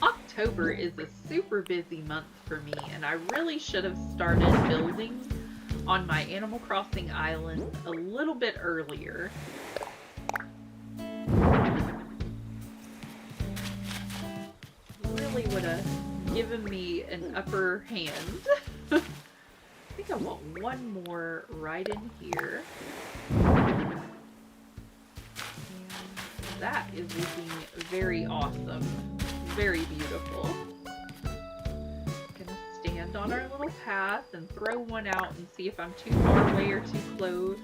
October is a super busy month for me, and I really should have started building on my Animal Crossing island a little bit earlier. Really would have given me an upper hand. I think I want one more right in here. And that is looking very awesome. Very beautiful. Gonna stand on our little path and throw one out and see if I'm too far away or too close.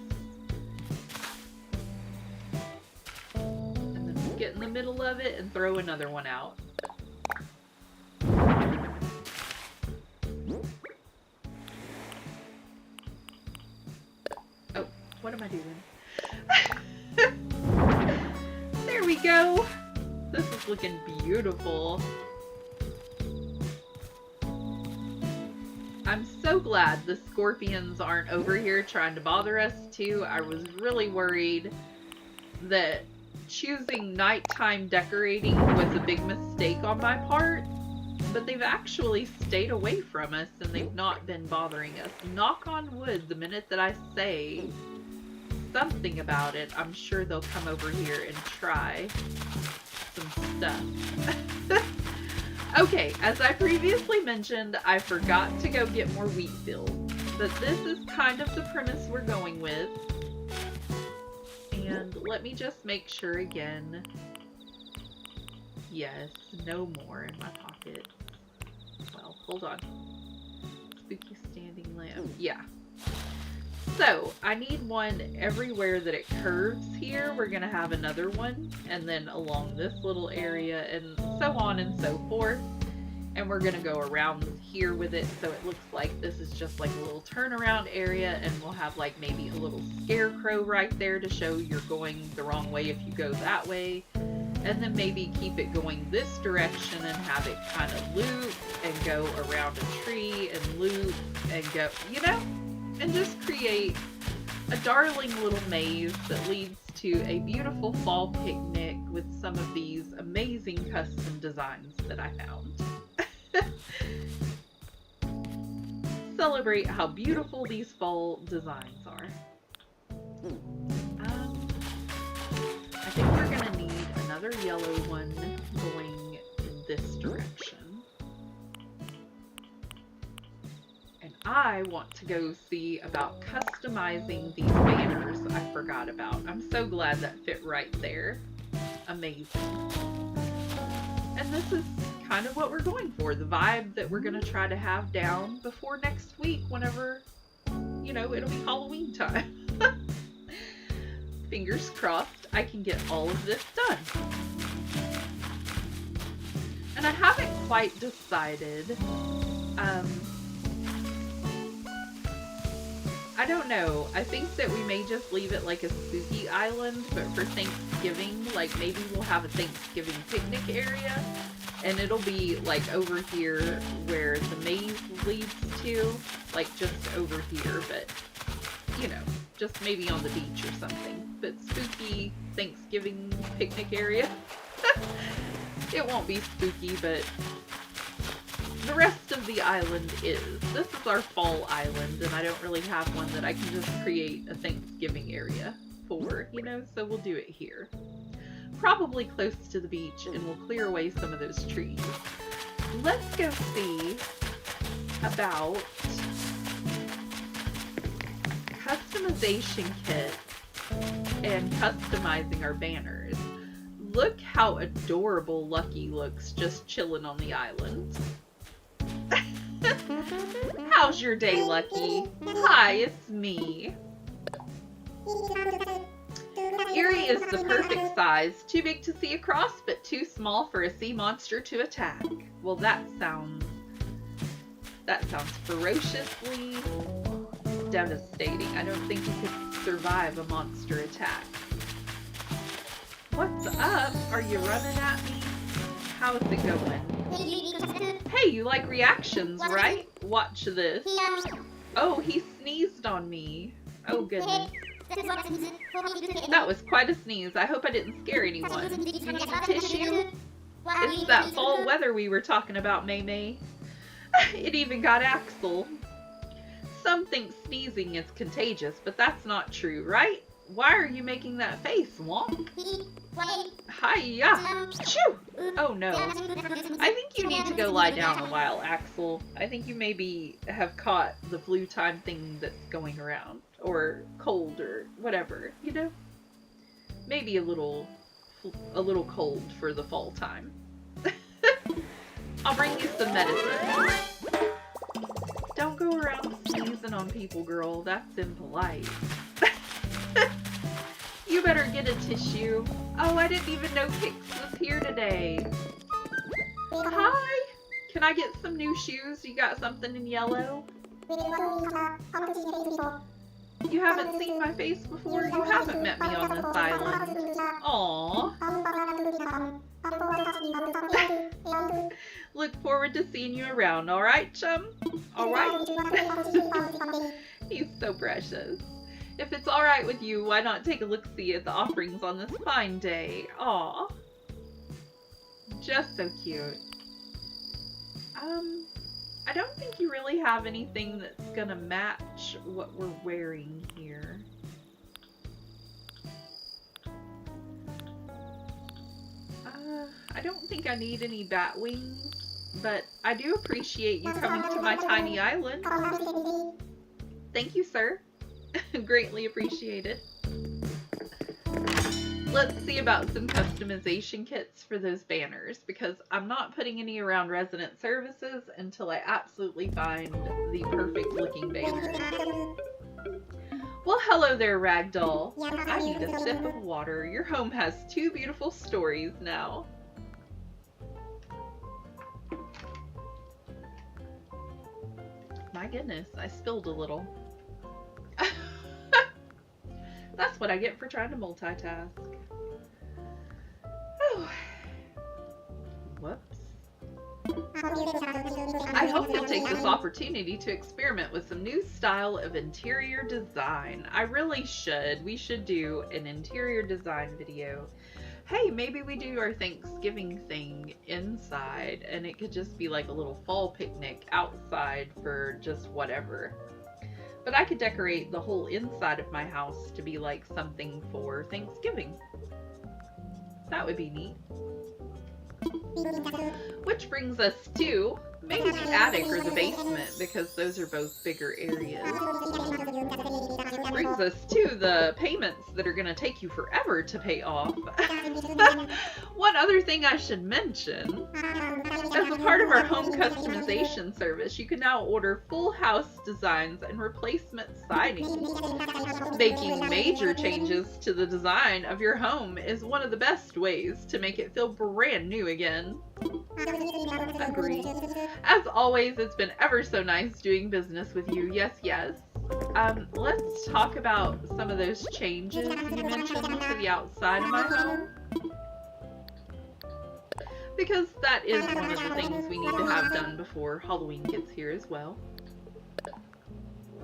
And then get in the middle of it and throw another one out. Oh, what am I doing? There we go. This is looking beautiful. I'm so glad the scorpions aren't over here trying to bother us too. I was really worried that choosing nighttime decorating was a big mistake on my part, but they've actually stayed away from us and they've not been bothering us. Knock on wood, the minute that I say something about it, I'm sure they'll come over here and try some stuff. Okay, as I previously mentioned, I forgot to go get more wheat fields, but this is kind of the premise we're going with. And let me just make sure again. Yes, no more in my pocket. Well, hold on. Spooky standing lamp. Yeah. So, I need one everywhere that it curves here. We're going to have another one, and then along this little area, and so on and so forth. And we're going to go around here with it, so it looks like this is just like a little turnaround area, and we'll have like maybe a little scarecrow right there to show you're going the wrong way if you go that way. And then maybe keep it going this direction and have it kind of loop and go around a tree and loop and go, you know? And just create a darling little maze that leads to a beautiful fall picnic with some of these amazing custom designs that I found. Celebrate how beautiful these fall designs are. I think we're going to need another yellow one going in this direction. I want to go see about customizing these banners I forgot about. I'm so glad that fit right there. Amazing. And this is kind of what we're going for. The vibe that we're going to try to have down before next week whenever, you know, it'll be Halloween time. Fingers crossed I can get all of this done. And I haven't quite decided, I don't know. I think that we may just leave it like a spooky island, but for Thanksgiving, like maybe we'll have a Thanksgiving picnic area, and it'll be like over here where the maze leads to, like just over here, but you know, just maybe on the beach or something. But spooky Thanksgiving picnic area. It won't be spooky, but the rest of the island is. This is our fall island, and I don't really have one that I can just create a Thanksgiving area for, you know, so we'll do it here. probably close to the beach and will clear away some of those trees. Let's go see about customization kits and customizing our banners. Look how adorable Lucky looks just chilling on the island. How's your day, Lucky? Hi, it's me. Eerie is the perfect size, too big to see across, but too small for a sea monster to attack. Well, that sounds ferociously devastating. I don't think you could survive a monster attack. What's up? Are you running at me? How's it going? Hey, you like reactions, right? Watch this. Oh, he sneezed on me. Oh, goodness. That was quite a sneeze. I hope I didn't scare anyone. You need tissue? It's that fall weather we were talking about, May May. It even got Axel. Some think sneezing is contagious, but that's not true, right? Why are you making that face, Wonk? Hiya! Shoo! Oh no. I think you need to go lie down a while, Axel. I think you maybe have caught the flu time thing that's going around. Or cold or whatever, you know? Maybe a little cold for the fall time. I'll bring you some medicine. Don't go around sneezing on people, girl. That's impolite. You better get a tissue. Oh, I didn't even know Kix was here today. Hi! Can I get some new shoes? You got something in yellow? You haven't seen my face before? You haven't met me on this island. Aww. Look forward to seeing you around, alright, chum? Alright? He's so precious. If it's alright with you, why not take a look-see at the offerings on this fine day? Aw. Just so cute. I don't think you really have anything that's gonna match what we're wearing here. I don't think I need any bat wings, but I do appreciate you coming to my tiny island. Thank you, sir. Greatly appreciated. Let's see about some customization kits for those banners, because I'm not putting any around resident services until I absolutely find the perfect looking banner. Well, hello there, Ragdoll. I need a sip of water. Your home has 2 beautiful stories now. My goodness, I spilled a little. That's what I get for trying to multitask. Oh. Whoops. I hope you'll take this opportunity to experiment with some new style of interior design. I really should. We should do an interior design video. Hey, maybe we do our Thanksgiving thing inside, and it could just be like a little fall picnic outside for just whatever. But I could decorate the whole inside of my house to be like something for Thanksgiving. That would be neat. Which brings us to maybe the attic or the basement, because those are both bigger areas. Brings us to the payments that are going to take you forever to pay off. One other thing I should mention, as a part of our home customization service, you can now order full house designs and replacement siding. Making major changes to the design of your home is one of the best ways to make it feel brand new again. Agreed. As always, it's been ever so nice doing business with you. Yes, yes. Let's talk about some of those changes you mentioned to the outside of my home. Because that is one of the things we need to have done before Halloween gets here as well.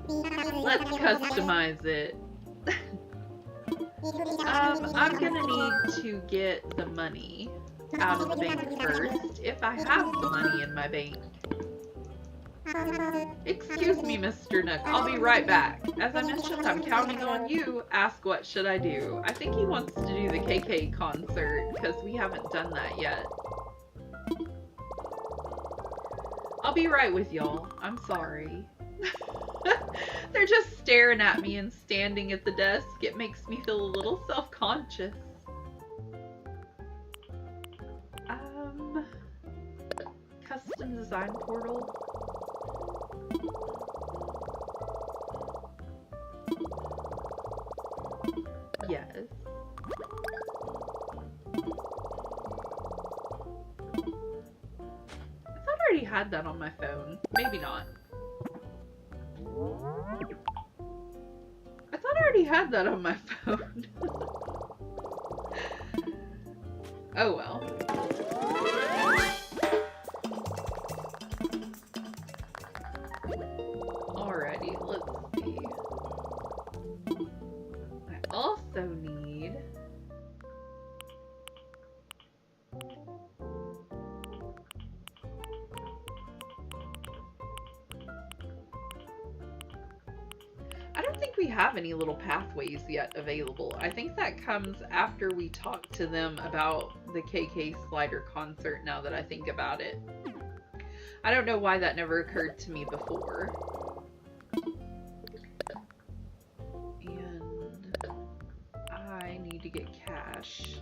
Let's customize it. I'm gonna need to get the money out of the bank first, if I have the money in my bank. Excuse me, Mr. Nook. I'll be right back. As I mentioned, I'm counting on you. Ask what should I do. I think he wants to do the KK concert because we haven't done that yet. I'll be right with y'all. I'm sorry. They're just staring at me and standing at the desk. It makes me feel a little self-conscious. Custom design portal. Yes. I thought I already had that on my phone. Maybe not. I thought I already had that on my phone. Oh well. Alrighty, let's see. I also need... I don't think we have any little pathways yet available. I think that comes after we talk to them about the KK Slider concert, now that I think about it. I don't know why that never occurred to me before. And I need to get cash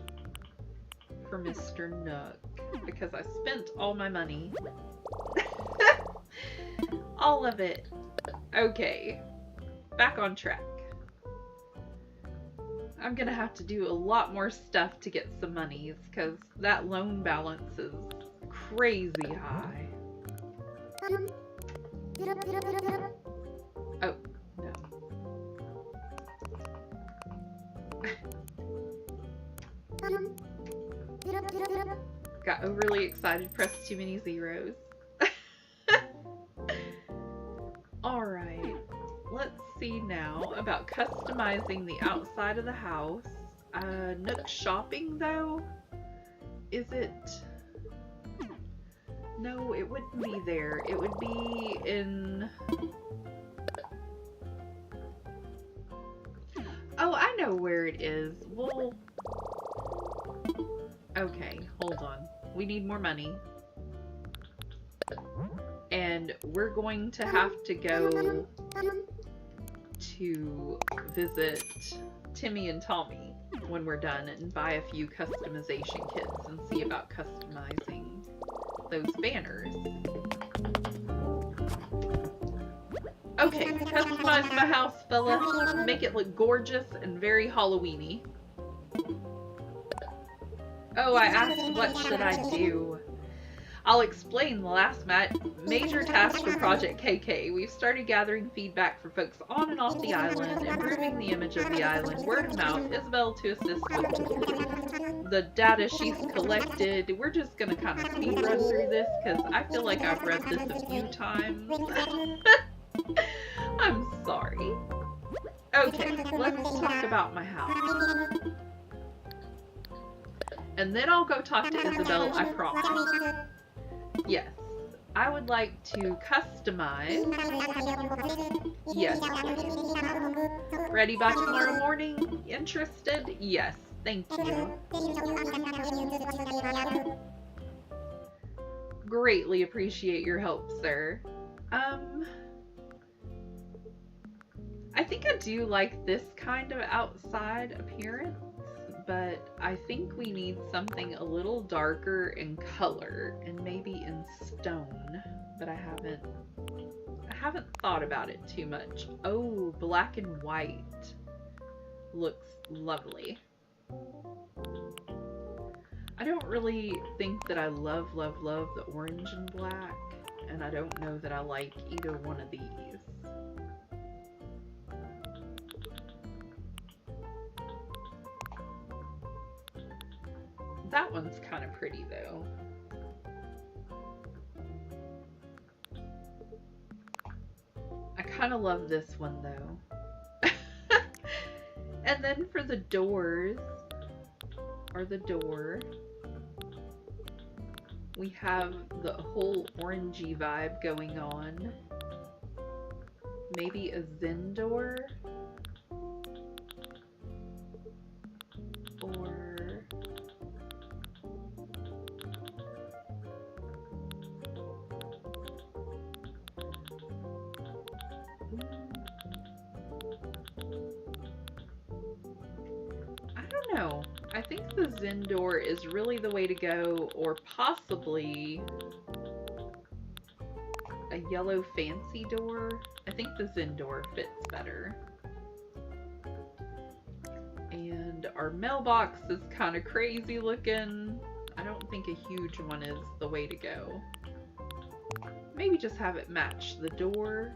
for Mr. Nook because I spent all my money. All of it. Okay. Back on track. I'm gonna have to do a lot more stuff to get some monies because that loan balance is crazy high. Oh, no. Got overly excited, pressed too many zeros. Alright. Let's see now about customizing the outside of the house. Nook shopping though? Is it? No, it wouldn't be there. It would be in... Oh, I know where it is. Well... Okay, hold on. We need more money. And we're going to have to go to visit Timmy and Tommy when we're done and buy a few customization kits and see about customizing those banners. Okay, customize my house, fella. Make it look gorgeous and very Halloween-y. Oh, I asked what should I do. I'll explain the last major task for Project KK. We've started gathering feedback from folks on and off the island, improving the image of the island, word of mouth, Isabel to assist with the data she's collected. We're just gonna kind of speed run through this because I feel like I've read this a few times. I'm sorry. Okay, let's talk about my house. And then I'll go talk to Isabel, I promise. Yes, I would like to customize. Yes, please. Ready by tomorrow morning? Interested? Yes, thank you. Greatly appreciate your help, sir. I think I do like this kind of outside appearance, but I think we need something a little darker in color and maybe in stone, but I haven't thought about it too much. Oh, black and white looks lovely. I don't really think that I love the orange and black, and I don't know that I like either one of these. That one's kind of pretty though. I kind of love this one though. And then for the doors, or the door, We have the whole orangey vibe going on. Maybe a Zen door? Or... I don't know. I think the Zen door is really the way to go, or possibly a yellow fancy door. I think the Zen door fits better. And our mailbox is kind of crazy looking. I don't think a huge one is the way to go. Maybe just have it match the door.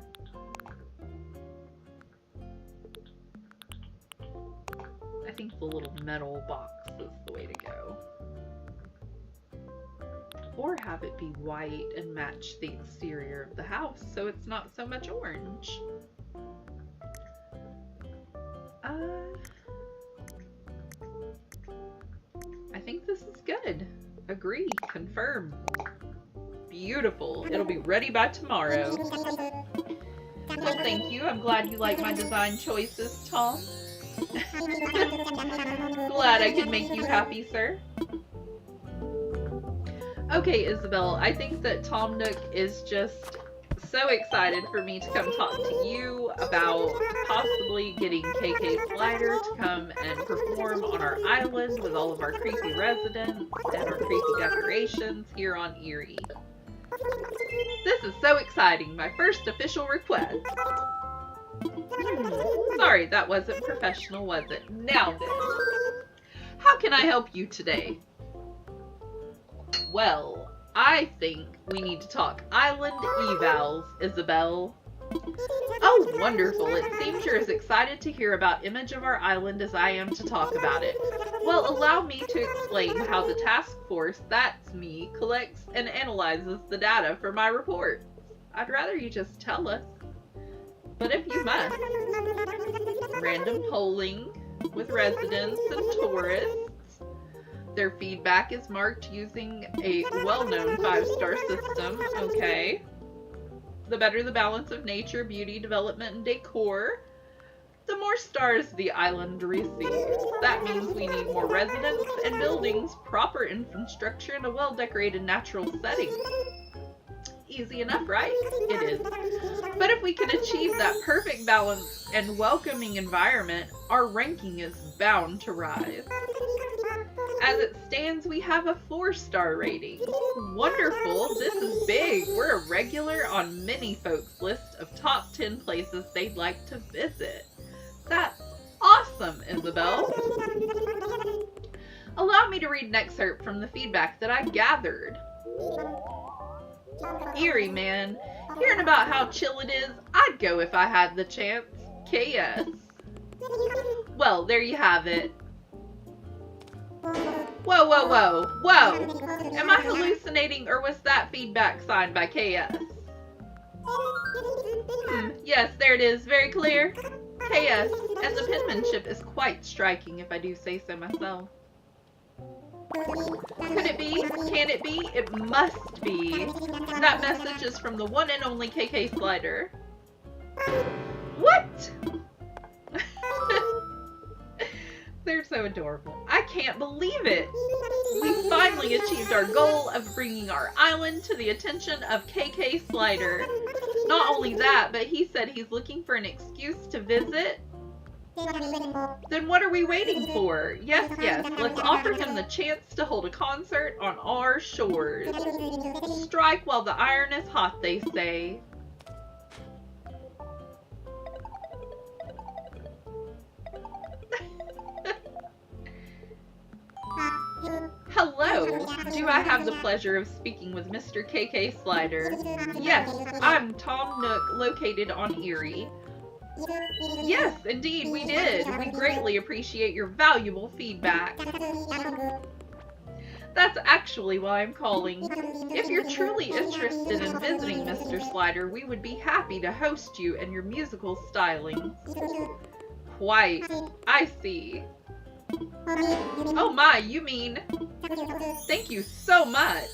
I think the little metal box is the way to go. Or have it be white and match the exterior of the house so it's not so much orange. I think this is good. Agree. Confirm. Beautiful. It'll be ready by tomorrow. Well, thank you. I'm glad you like my design choices, Tom. Glad I could make you happy, sir. Okay, Isabel, I think that Tom Nook is just so excited for me to come talk to you about possibly getting KK Slider to come and perform on our island with all of our creepy residents and our creepy decorations here on Eerie. This is so exciting, my first official request. Sorry, that wasn't professional, was it? Now then, how can I help you today? Well, I think we need to talk island evals, Isabel. Oh, wonderful. It seems you're as excited to hear about image of our island as I am to talk about it. Well, allow me to explain how the task force, that's me, collects and analyzes the data for my reports. I'd rather you just tell us. But if you must, random polling with residents and tourists. Their feedback is marked using a well-known 5-star system. Okay. The better the balance of nature, beauty, development, and decor, the more stars the island receives. That means we need more residents and buildings, proper infrastructure, and a well-decorated natural setting. Easy enough, right? It is. But if we can achieve that perfect balance and welcoming environment, our ranking is bound to rise. As it stands, we have a 4-star rating. Wonderful, this is big. We're a regular on many folks' list of top 10 places they'd like to visit. That's awesome, Isabel. Allow me to read an excerpt from the feedback that I gathered. Eerie, man. Hearing about how chill it is, I'd go if I had the chance. KS. Well, there you have it. Whoa, whoa, whoa, whoa! Am I hallucinating, or was that feedback signed by KS? Yes, there it is, very clear. KS, and the penmanship is quite striking, if I do say so myself. Could it be? Can it be? It must be. That message is from the one and only KK Slider. What? They're so adorable. I can't believe it. We finally achieved our goal of bringing our island to the attention of KK Slider. Not only that, but he said he's looking for an excuse to visit. Then what are we waiting for? Yes, yes, let's offer him the chance to hold a concert on our shores. Strike while the iron is hot, they say. Hello, do I have the pleasure of speaking with Mr. KK Slider? Yes, I'm Tom Nook, located on Eerie. Yes, indeed, we did. We greatly appreciate your valuable feedback. That's actually why I'm calling. If you're truly interested in visiting Mr. Slider, we would be happy to host you and your musical stylings. Quite. I see. Oh my, you mean Thank you so much.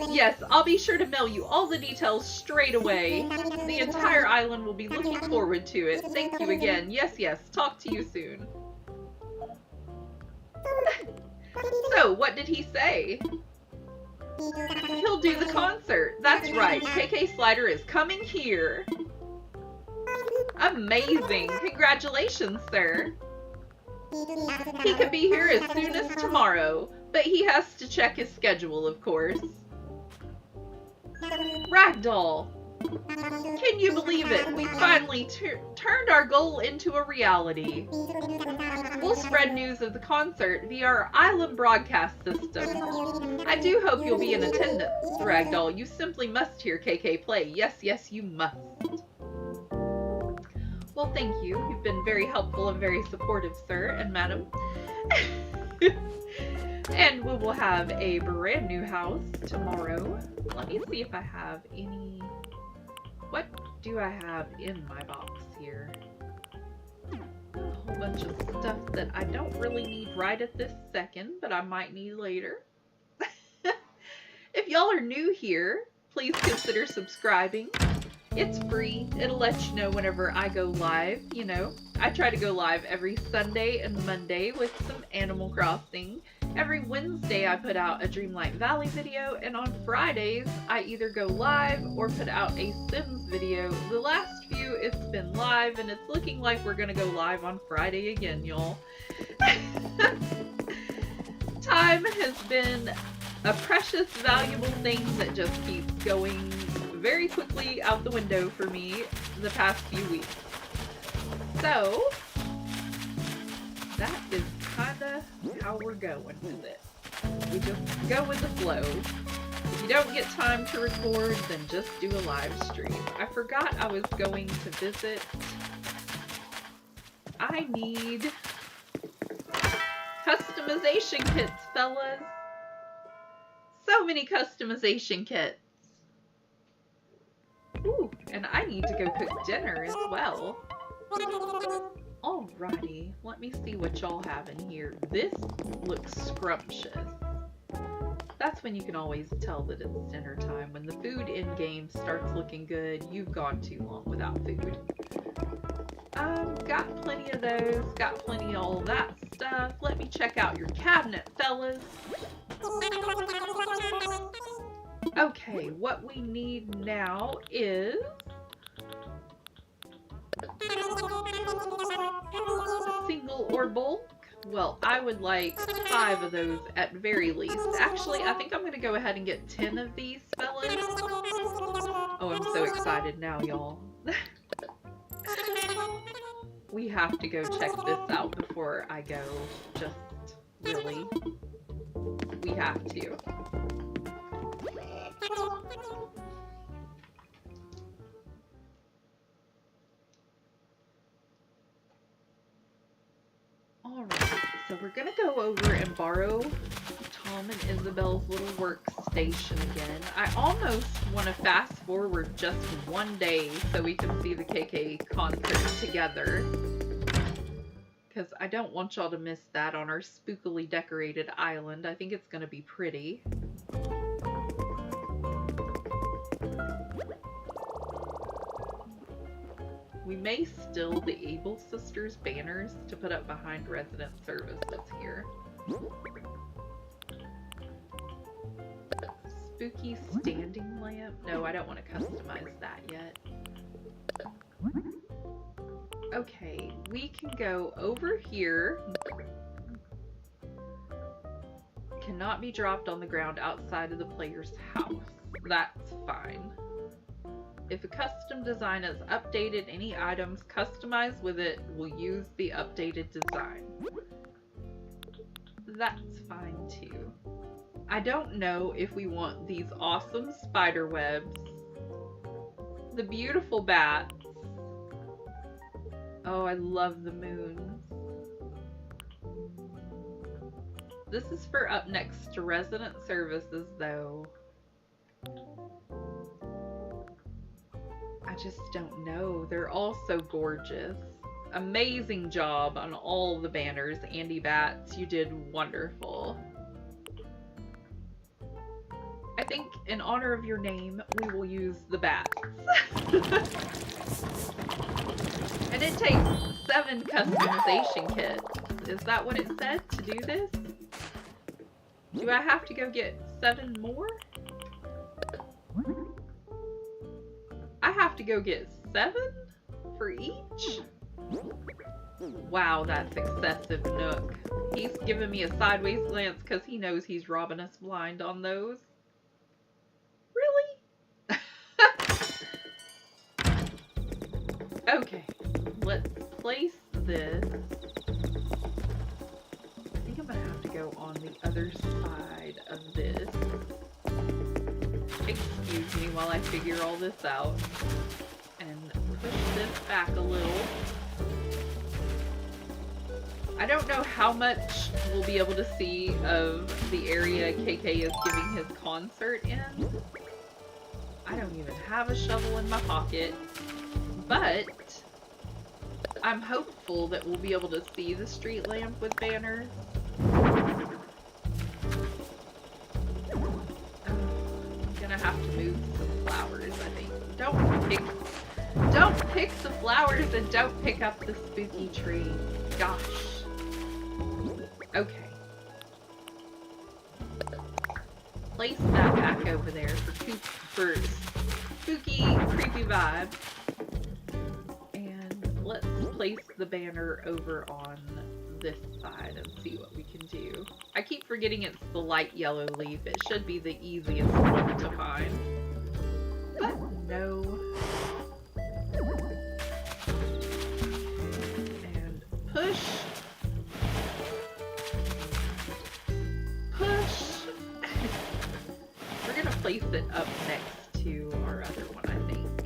Yes, I'll be sure to mail you all the details straight away. The entire island will be looking forward to it. Thank you again. Yes, yes. Talk to you soon. So, what did he say? He'll do the concert. That's right. KK Slider is coming here. Amazing. Congratulations, sir. He could be here as soon as tomorrow, but he has to check his schedule, of course. Ragdoll. Can you believe it? We finally turned our goal into a reality. We'll spread news of the concert via our island broadcast system. I do hope you'll be in attendance, Ragdoll. You simply must hear KK play. Yes, yes, you must. Well, thank you. You've been very helpful and very supportive, sir and madam. And we will have a brand new house tomorrow. Let me see if I have any... What do I have in my box here? A whole bunch of stuff that I don't really need right at this second, but I might need later. If y'all are new here, please consider subscribing. It's free. It'll let you know whenever I go live, you know. I try to go live every Sunday and Monday with some Animal Crossing. Every Wednesday I put out a Dreamlight Valley video, and on Fridays I either go live or put out a Sims video. The last few it's been live, and it's looking like we're gonna go live on Friday again, y'all. Time has been a precious, valuable thing that just keeps going very quickly out the window for me the past few weeks. So, that is kinda how we're going with it. We just go with the flow. If you don't get time to record, then just do a live stream. I forgot I was going to visit. I need customization kits, fellas. So many customization kits. Ooh, and I need to go cook dinner as well. Alrighty, let me see what y'all have in here. This looks scrumptious. That's when you can always tell that it's dinner time. When the food in-game starts looking good, you've gone too long without food. Got plenty of those, got plenty of all that stuff. Let me check out your cabinet, fellas. Okay, what we need now is single or bulk. Well, I would like 5 of those at very least. Actually, I think I'm going to go ahead and get 10 of these, fellas. Oh, I'm so excited now, y'all. We have to go check this out before I go. Just really. We have to. Alright, so we're gonna go over and borrow Tom and Isabel's little workstation again. I almost want to fast forward just one day so we can see the KK concert together. Because I don't want y'all to miss that on our spookily decorated island. I think it's gonna be pretty. We may steal the Able Sisters banners to put up behind resident services here. Spooky standing lamp? No, I don't want to customize that yet. Okay, we can go over here. Cannot be dropped on the ground outside of the player's house. That's fine. If a custom design is updated, any items customized with it will use the updated design. That's fine too. I don't know if we want these awesome spider webs, the beautiful bats. Oh, I love the moons. This is for up next to resident services though. I just don't know. They're all so gorgeous. amazing job on all the banners, Andy Bats. You did wonderful. I think in honor of your name, we will use the bats. And it takes 7 customization kits. Is that what it said to do this? Do I have to go get 7 more? I have to go get 7 for each? Wow, that's excessive, Nook. He's giving me a sideways glance because he knows he's robbing us blind on those. Really? Okay, let's place this. I think I'm gonna have to go on the other side of this. Excuse me while I figure all this out. And push this back a little. I don't know how much we'll be able to see of the area KK is giving his concert in. I don't even have a shovel in my pocket. But I'm hopeful that we'll be able to see the street lamp with banners. I'm gonna have to move some flowers, I think. Don't pick the flowers and don't pick up the spooky tree. Gosh. Okay. Place that back over there for spooky, creepy vibe. And let's place the banner over on this side and see what we can do. I keep forgetting it's the light yellow leaf. It should be the easiest one to find. But no. And push. Push. We're gonna place it up next to our other one, I think.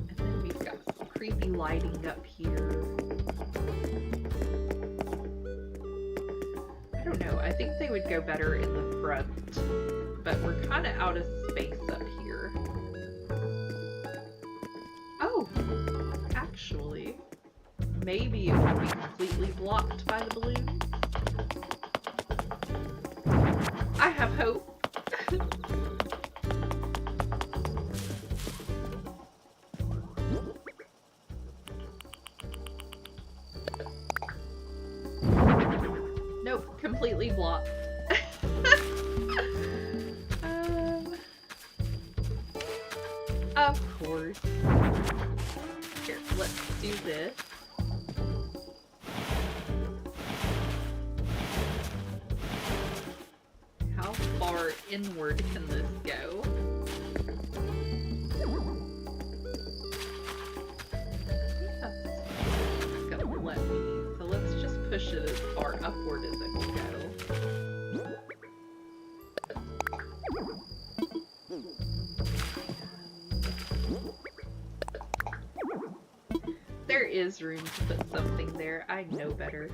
And then we've got some creepy lighting up here. I don't know, I think they would go better in the front, but we're kind of out of space up here. Oh, actually, maybe it will be completely blocked by the balloon. I have hope. Nope, completely blocked. Of course. Here, let's do this. How far inward can this go? That's gonna let me. So let's just push it as far upward as it will go. There is room to put something there. I know better.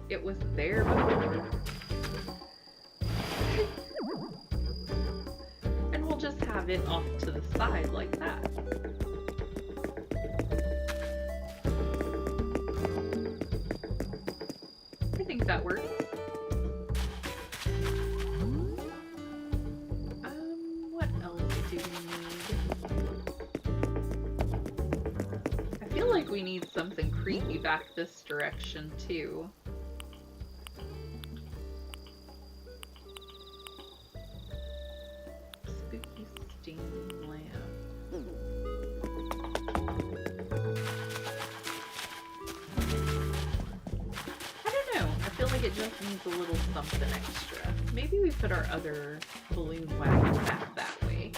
It was there before. And we'll just have it off to the side like that. I think that works. What else do we need? I feel like we need something creepy back this direction too. Spooky steam lamp. I don't know. I feel like it just needs a little something extra. Maybe we put our other balloon wagon back that way.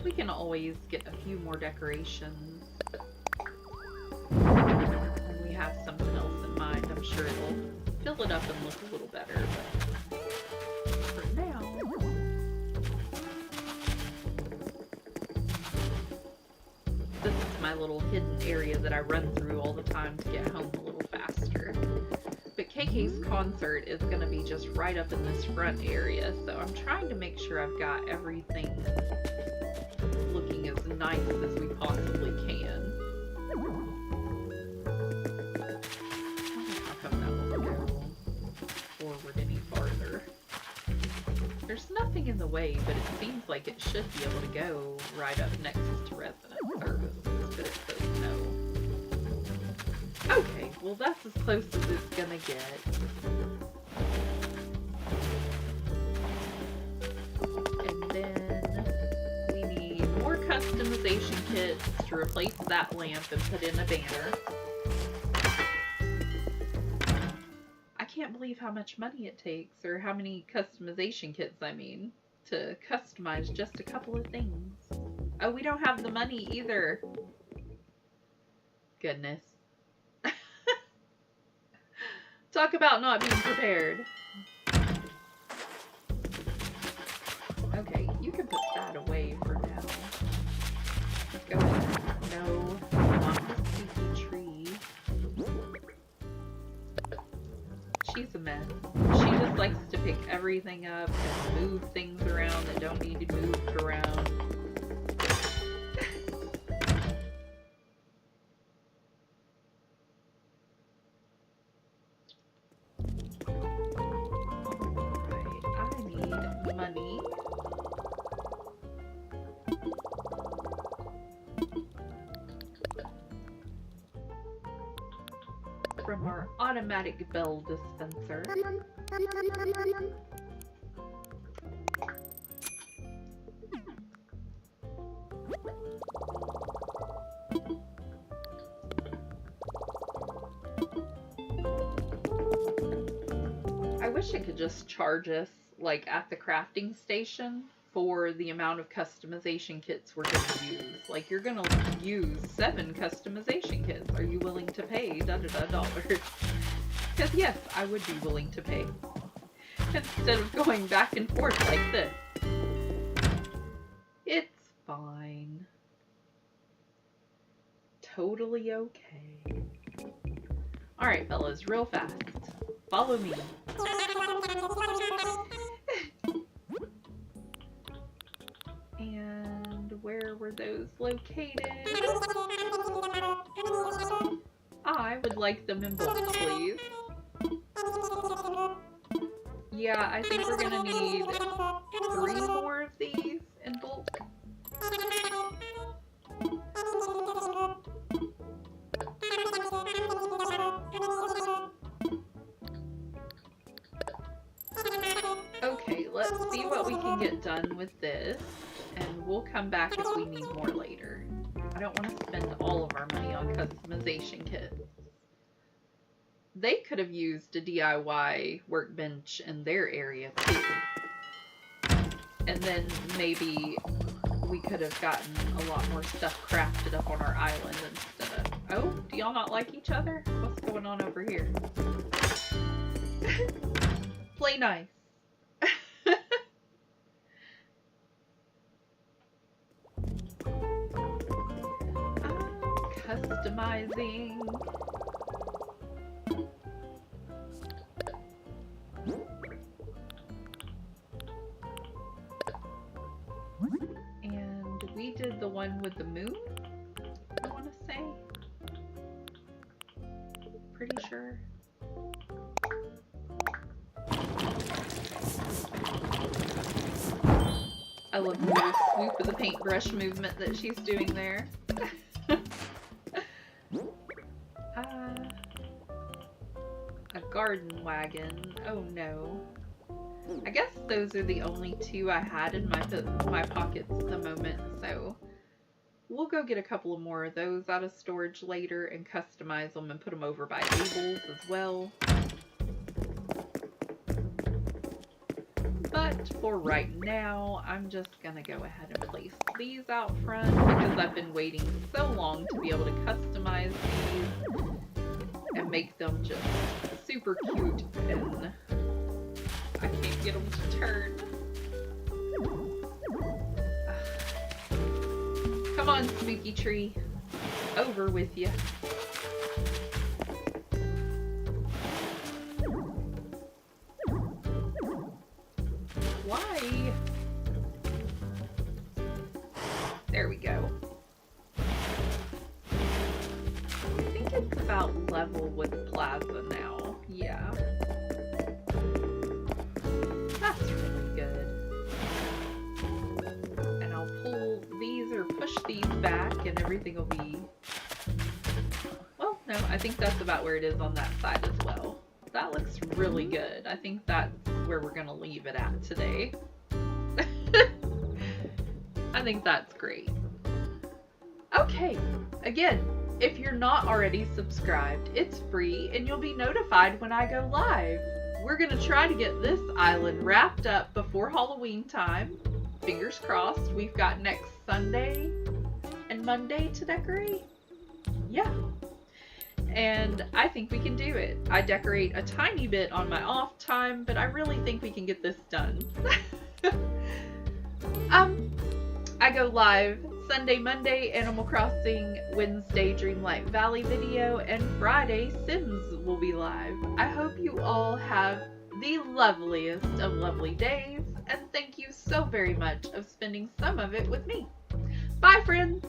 We can always get a few more decorations. When we have something else in mind, I'm sure it'll fill it up and look a little better. But for now, this is my little hidden area that I run through all the time to get home a little faster. But KK's concert is going to be just right up in this front area, so I'm trying to make sure I've got everything looking as nice as we possibly can. I wonder how come that won't go forward any farther. There's nothing in the way, but it seems like it should be able to go right up next to resident services, but it says no. Okay, well that's as close as it's gonna get. And then we need more customization kits to replace that lamp and put in a banner. I can't believe how much money it takes, or how many customization kits, I mean, to customize just a couple of things. Oh, we don't have the money either. Goodness. Talk about not being prepared. Okay, you can put that away for now. Go ahead. No, not the squeaky tree. She's a mess. She just likes to pick everything up and move things around that don't need to be moved around. Money. From our automatic bell dispenser. I wish it could just charge us like at the crafting station for the amount of customization kits we're going to use. Like, you're going to use 7 customization kits. Are you willing to pay $dollars? Because yes, I would be willing to pay. Instead of going back and forth like this. It's fine. Totally okay. Alright, fellas, real fast. Follow me. And where were those located? I would like them in bulk, please. Yeah, I think we're gonna need 3 more of these in bulk. Okay, let's see what we can get done with this, and we'll come back if we need more later. I don't want to spend all of our money on customization kits. They could have used a DIY workbench in their area too. And then maybe we could have gotten a lot more stuff crafted up on our island instead of... Oh, do y'all not like each other? What's going on over here? Play nice. Customizing. And we did the one with the moon, I want to say. Pretty sure. I love the swoop of the paintbrush movement that she's doing there. A garden wagon. Oh no. I guess those are the only 2 I had in my pockets at the moment, so we'll go get a couple of more of those out of storage later and customize them and put them over by Abel's as well. But for right now, I'm just gonna go ahead and place these out front because I've been waiting so long to be able to customize these and make them just super cute, and I can't get them to turn. Come on, spooky tree. Over with you. Why? There we go. I think it's about level with Plaza now. Yeah. That's really good. And I'll pull these or push these back and everything will be... Well, no, I think that's about where it is on that side as well. That looks really good. I think that's where we're gonna leave it at today. I think that's great. Okay, again, if you're not already subscribed, it's free and you'll be notified when I go live. We're gonna try to get this island wrapped up before Halloween time. Fingers crossed. We've got next Sunday and Monday to decorate. Yeah. And I think we can do it. I decorate a tiny bit on my off time, but I really think we can get this done. I go live Sunday, Monday, Animal Crossing, Wednesday, Dreamlight Valley video, and Friday, Sims will be live. I hope you all have the loveliest of lovely days, and thank you so very much of spending some of it with me. Bye, friends!